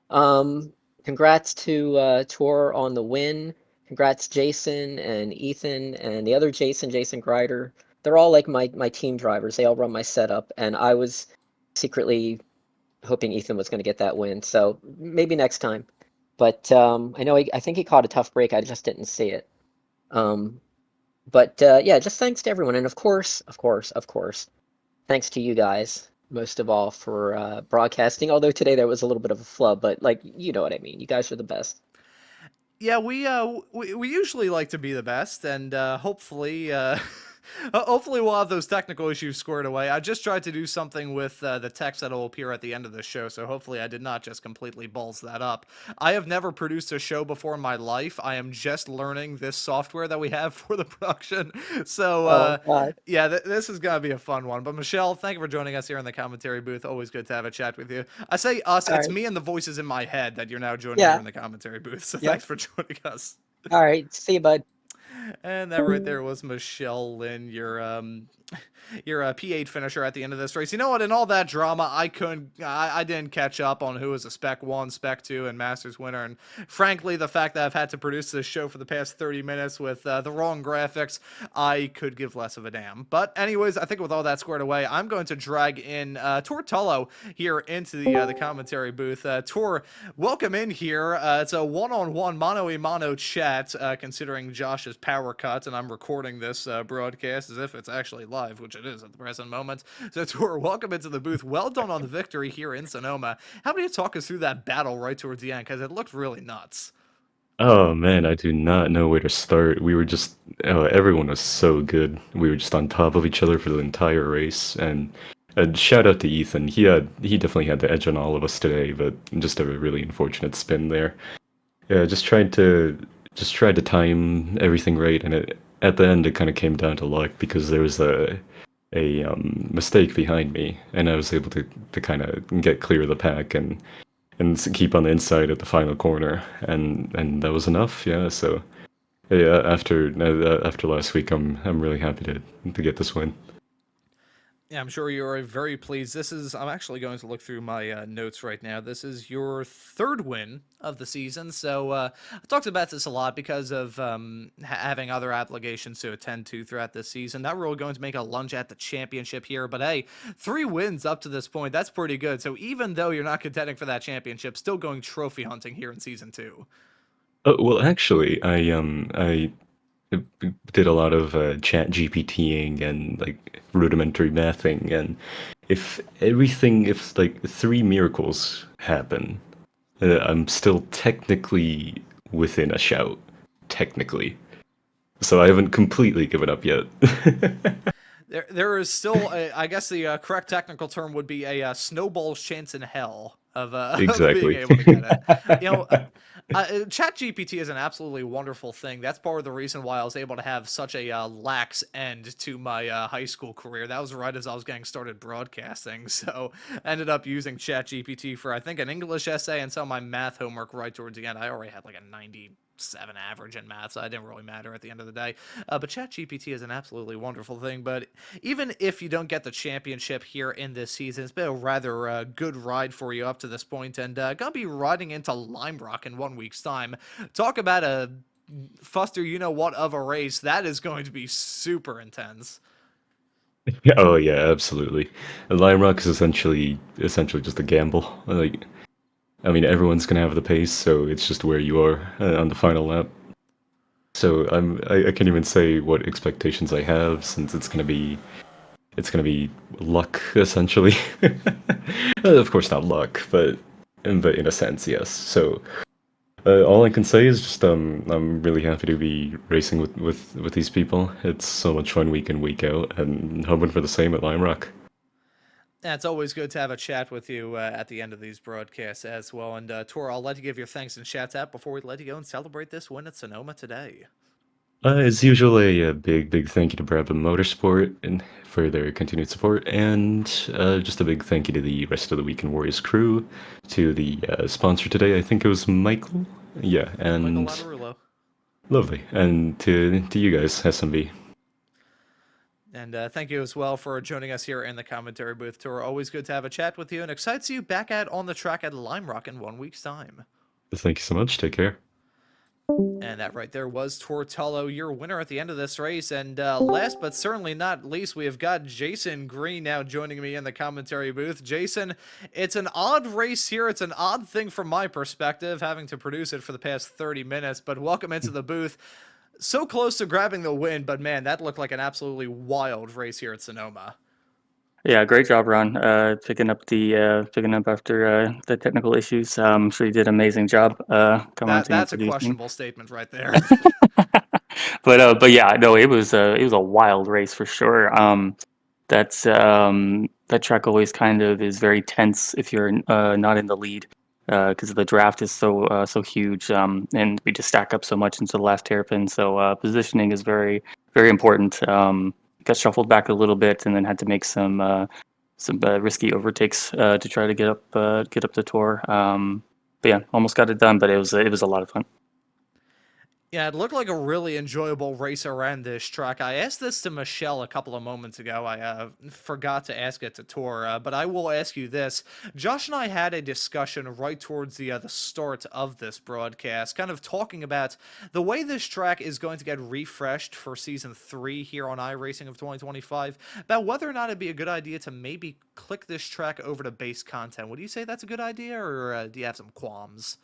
Um, Congrats to Tor on the win. Congrats Jason and Ethan and the other Jason Greider. They're all like my team drivers. They all run my setup, and I was secretly hoping Ethan was going to get that win. So maybe next time. But I know I think he caught a tough break. I just didn't see it. Um, but yeah, just thanks to everyone, and of course, thanks to you guys most of all for broadcasting. Although today there was a little bit of a flub, but like you know what I mean. You guys are the best. Yeah, we usually like to be the best, and hopefully hopefully we'll have those technical issues squared away. I just tried to do something with the text that'll appear at the end of the show, so hopefully I did not just completely balls that up. I have never produced a show before in my life. I am just learning this software that we have for the production. So Oh God. yeah, this is gonna be a fun one. But Michelle, thank you for joining us here in the commentary booth. Always good to have a chat with you. I say us, All it's right. me and the voices in my head that you're now joining here Yeah. in the commentary booth. So Yep. thanks for joining us. All right. See you, bud. And that right there was Michelle Lynn, your your P8 finisher at the end of this race. You know what? In all that drama, I didn't catch up on who was a Spec 1, Spec 2, and Masters winner. And frankly, the fact that I've had to produce this show for the past 30 minutes with the wrong graphics, I could give less of a damn. But anyways, I think with all that squared away, I'm going to drag in Tor Tullo here into the commentary booth. Tor, welcome in here. It's a one-on-one, mano-a-mano chat, considering Josh's power cut, and I'm recording this broadcast as if it's actually live, which it is at the present moment. So, Tor, welcome into the booth. Well done on the victory here in Sonoma. How about you talk us through that battle right towards the end, because it looked really nuts. Oh man, I do not know where to start. We were just, everyone was so good. We were just on top of each other for the entire race. And shout out to Ethan. He definitely had the edge on all of us today, but just a really unfortunate spin there. Yeah, just tried to time everything right, and at the end it kind of came down to luck because there was a mistake behind me, and I was able to kind of get clear of the pack and keep on the inside at the final corner, and that was enough. Yeah, so yeah, after last week, I'm really happy to get this win. Yeah, I'm sure you're very pleased. I'm actually going to look through my notes right now. This is your third win of the season. So I talked about this a lot because of having other obligations to attend to throughout this season. Not really going to make a lunge at the championship here, but hey, 3 wins up to this point. That's pretty good. So even though you're not contending for that championship, still going trophy hunting here in season 2. Well, actually, I did a lot of chat GPTing and like rudimentary mathing, and if like 3 miracles happen, I'm still technically within a shout, technically. So I haven't completely given up yet. There is still, I guess the correct technical term would be a snowball's chance in hell of Exactly. being able to get it. You know, ChatGPT is an absolutely wonderful thing. That's part of the reason why I was able to have such a lax end to my high school career. That was right as I was getting started broadcasting. So I ended up using ChatGPT for, I think, an English essay and some of my math homework right towards the end. I already had like a 97 average in math, so it didn't really matter at the end of the day. But ChatGPT is an absolutely wonderful thing. But even if you don't get the championship here in this season, it's been a rather good ride for you up to this point, and gonna be riding into Lime Rock in 1 week's time. Talk about a fuster you-know-what of a race. That is going to be super intense. Oh yeah, absolutely. Lime Rock is essentially just a gamble. Like, I mean, everyone's gonna have the pace, so it's just where you are on the final lap. So I can't even say what expectations I have, since it's gonna be luck essentially. Of course, not luck, but in a sense, yes. So all I can say is just I'm really happy to be racing with these people. It's so much fun week in, week out, and hoping for the same at Lime Rock. Yeah, it's always good to have a chat with you at the end of these broadcasts as well. And Tor, I'll let you give your thanks and shouts out before we let you go and celebrate this win at Sonoma today. As usual, a big thank you to Brabham Motorsport and for their continued support, and just a big thank you to the rest of the Weekend Warriors crew, to the sponsor today. I think it was Michael. Yeah, and Michael Lattarulo. Lovely, and to you guys, SMB. And thank you as well for joining us here in the commentary booth, Tor. Always good to have a chat with you, and excited to see you back on the track at Lime Rock in 1 week's time. Thank you so much. Take care. And that right there was Tor Tullo, your winner at the end of this race. And last but certainly not least, we have got Jason Green now joining me in the commentary booth. Jason, it's an odd race here. It's an odd thing from my perspective, having to produce it for the past 30 minutes. But welcome into the booth. So close to grabbing the win, but man, that looked like an absolutely wild race here at Sonoma. Yeah, great job, Ron. Picking up after the technical issues. So you did an amazing job. That's a questionable statement right there. But yeah, no, it was a wild race for sure. That track always kind of is very tense if you're not in the lead, because the draft is so huge, and we just stack up so much into the last hairpin. So positioning is very, very important. Got shuffled back a little bit, and then had to make some risky overtakes to try to get up the tour. But yeah, almost got it done. But it was a lot of fun. Yeah, it looked like a really enjoyable race around this track. I asked this to Michelle a couple of moments ago. I forgot to ask it to Tor, but I will ask you this. Josh and I had a discussion right towards the start of this broadcast, kind of talking about the way this track is going to get refreshed for Season 3 here on iRacing of 2025, about whether or not it'd be a good idea to maybe click this track over to base content. Would you say that's a good idea, or do you have some qualms?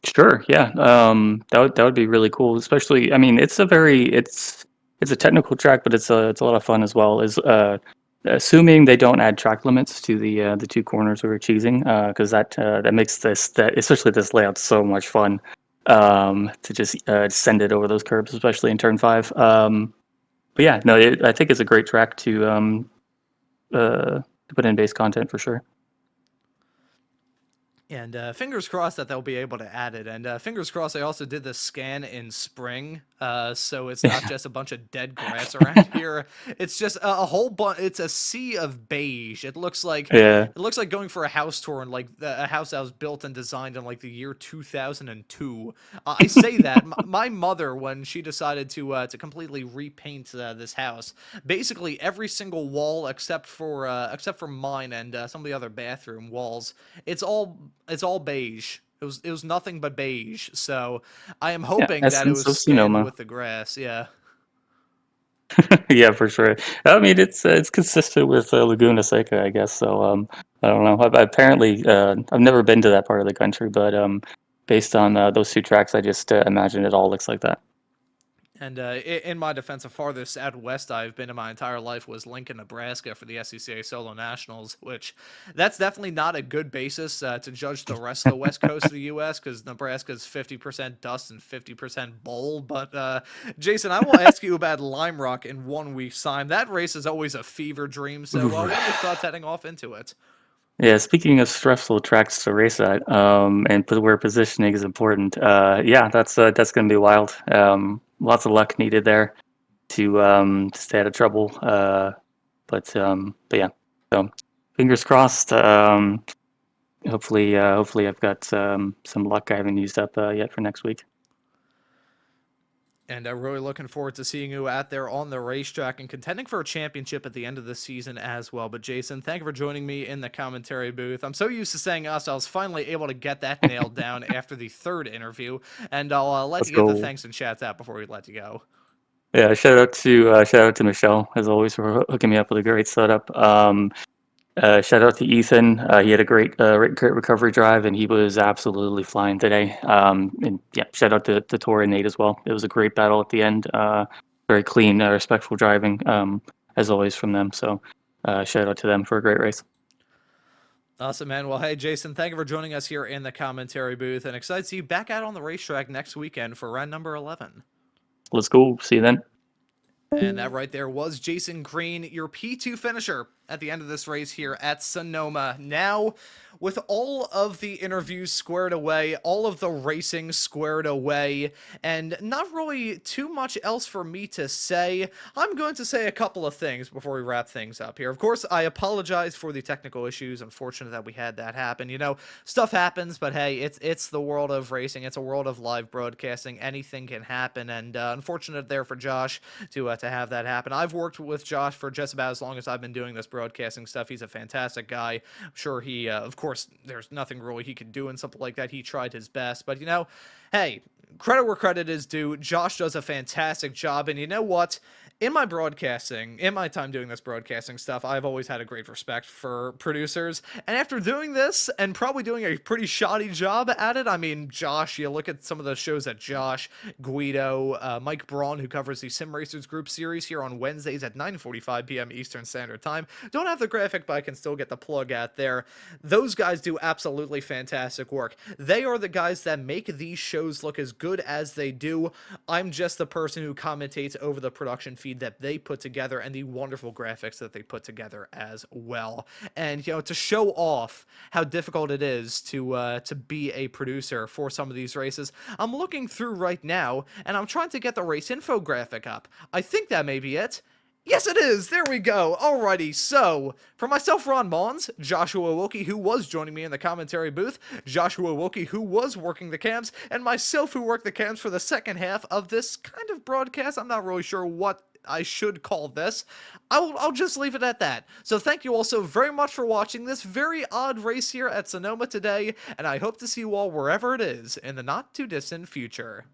Sure, yeah. That would be really cool. Especially, I mean, it's a technical track, but it's a lot of fun as well. Is assuming they don't add track limits to the two corners we were choosing, because that makes that especially this layout so much fun. To just send it over those curbs, especially in turn 5. But yeah, no, I think it's a great track to put in base content for sure. And fingers crossed that they'll be able to add it. And fingers crossed they also did the scan in spring, so it's not just a bunch of dead grass around here. It's just a whole bunch. It's a sea of beige. It looks like Yeah. going for a house tour in like a house that was built and designed in like the year 2002. I say that my mother, when she decided to completely repaint this house, basically every single wall except for mine and some of the other bathroom walls, it's all beige. It was nothing but beige. So I am hoping that it Essence was of scanned Sonoma. with the grass. Yeah. Yeah, for sure. I mean, it's consistent with Laguna Seca, I guess. So I don't know. Apparently, I've never been to that part of the country, but based on those two tracks, I just imagine it all looks like that. And in my defense, the farthest out west I've been in my entire life was Lincoln, Nebraska for the SCCA Solo Nationals, which that's definitely not a good basis to judge the rest of the west coast of the U.S. because Nebraska's 50% dust and 50% bowl. But Jason, I will ask you about Lime Rock in 1 week's time. That race is always a fever dream. So what are your thoughts heading off into it? Yeah, speaking of stressful tracks to race at, and where positioning is important, yeah, that's going to be wild. Lots of luck needed there to stay out of trouble. But yeah, so fingers crossed. Hopefully I've got some luck I haven't used up yet for next week. And really looking forward to seeing you out there on the racetrack and contending for a championship at the end of the season as well. But Jason, thank you for joining me in the commentary booth. I'm so used to saying us, I was finally able to get that nailed down after the third interview. And I'll let Let's you get the go. thanks and chats out before we let you go. Yeah, shout out to Michelle as always for hooking me up with a great setup. Shout out to Ethan. He had a great recovery drive, and he was absolutely flying today. And yeah, shout out to Tori and Nate as well. It was a great battle at the end. Very clean, respectful driving, as always from them. So shout out to them for a great race. Awesome, man. Well, hey, Jason, thank you for joining us here in the commentary booth, and excited to see you back out on the racetrack next weekend for round number 11. Let's go. See you then. And that right there was Jason Green, your P2 finisher at the end of this race here at Sonoma. Now, with all of the interviews squared away, all of the racing squared away, and not really too much else for me to say, I'm going to say a couple of things before we wrap things up here. Of course, I apologize for the technical issues. Unfortunate that we had that happen. You know, stuff happens, but hey, it's the world of racing. It's a world of live broadcasting. Anything can happen, and unfortunate there for Josh to have that happen. I've worked with Josh for just about as long as I've been doing this broadcasting stuff. He's a fantastic guy. I'm sure he, of course, there's nothing really he could do in something like that. He tried his best, but you know, hey, credit where credit is due. Josh does a fantastic job, and you know what? In my broadcasting, in my time doing this broadcasting stuff, I've always had a great respect for producers. And after doing this and probably doing a pretty shoddy job at it, I mean, Josh, you look at some of the shows that Josh, Guido, Mike Braun, who covers the Sim Racers Group series here on Wednesdays at 9:45 p.m. Eastern Standard Time. Don't have the graphic, but I can still get the plug out there. Those guys do absolutely fantastic work. They are the guys that make these shows look as good as they do. I'm just the person who commentates over the production feed that they put together and the wonderful graphics that they put together as well. And you know, to show off how difficult it is to be a producer for some of these races, I'm looking through right now and I'm trying to get the race infographic up. I think that may be it. Yes, it is. There we go. Alrighty, so for myself, Ron Maunz, Joshua Wilkie, who was joining me in the commentary booth, Joshua Wilkie, who was working the cams, and myself, who worked the cams for the second half of this kind of broadcast. I'm not really sure what I should call this. I'll just leave it at that. So thank you all so very much for watching this very odd race here at Sonoma today, and I hope to see you all wherever it is in the not too distant future.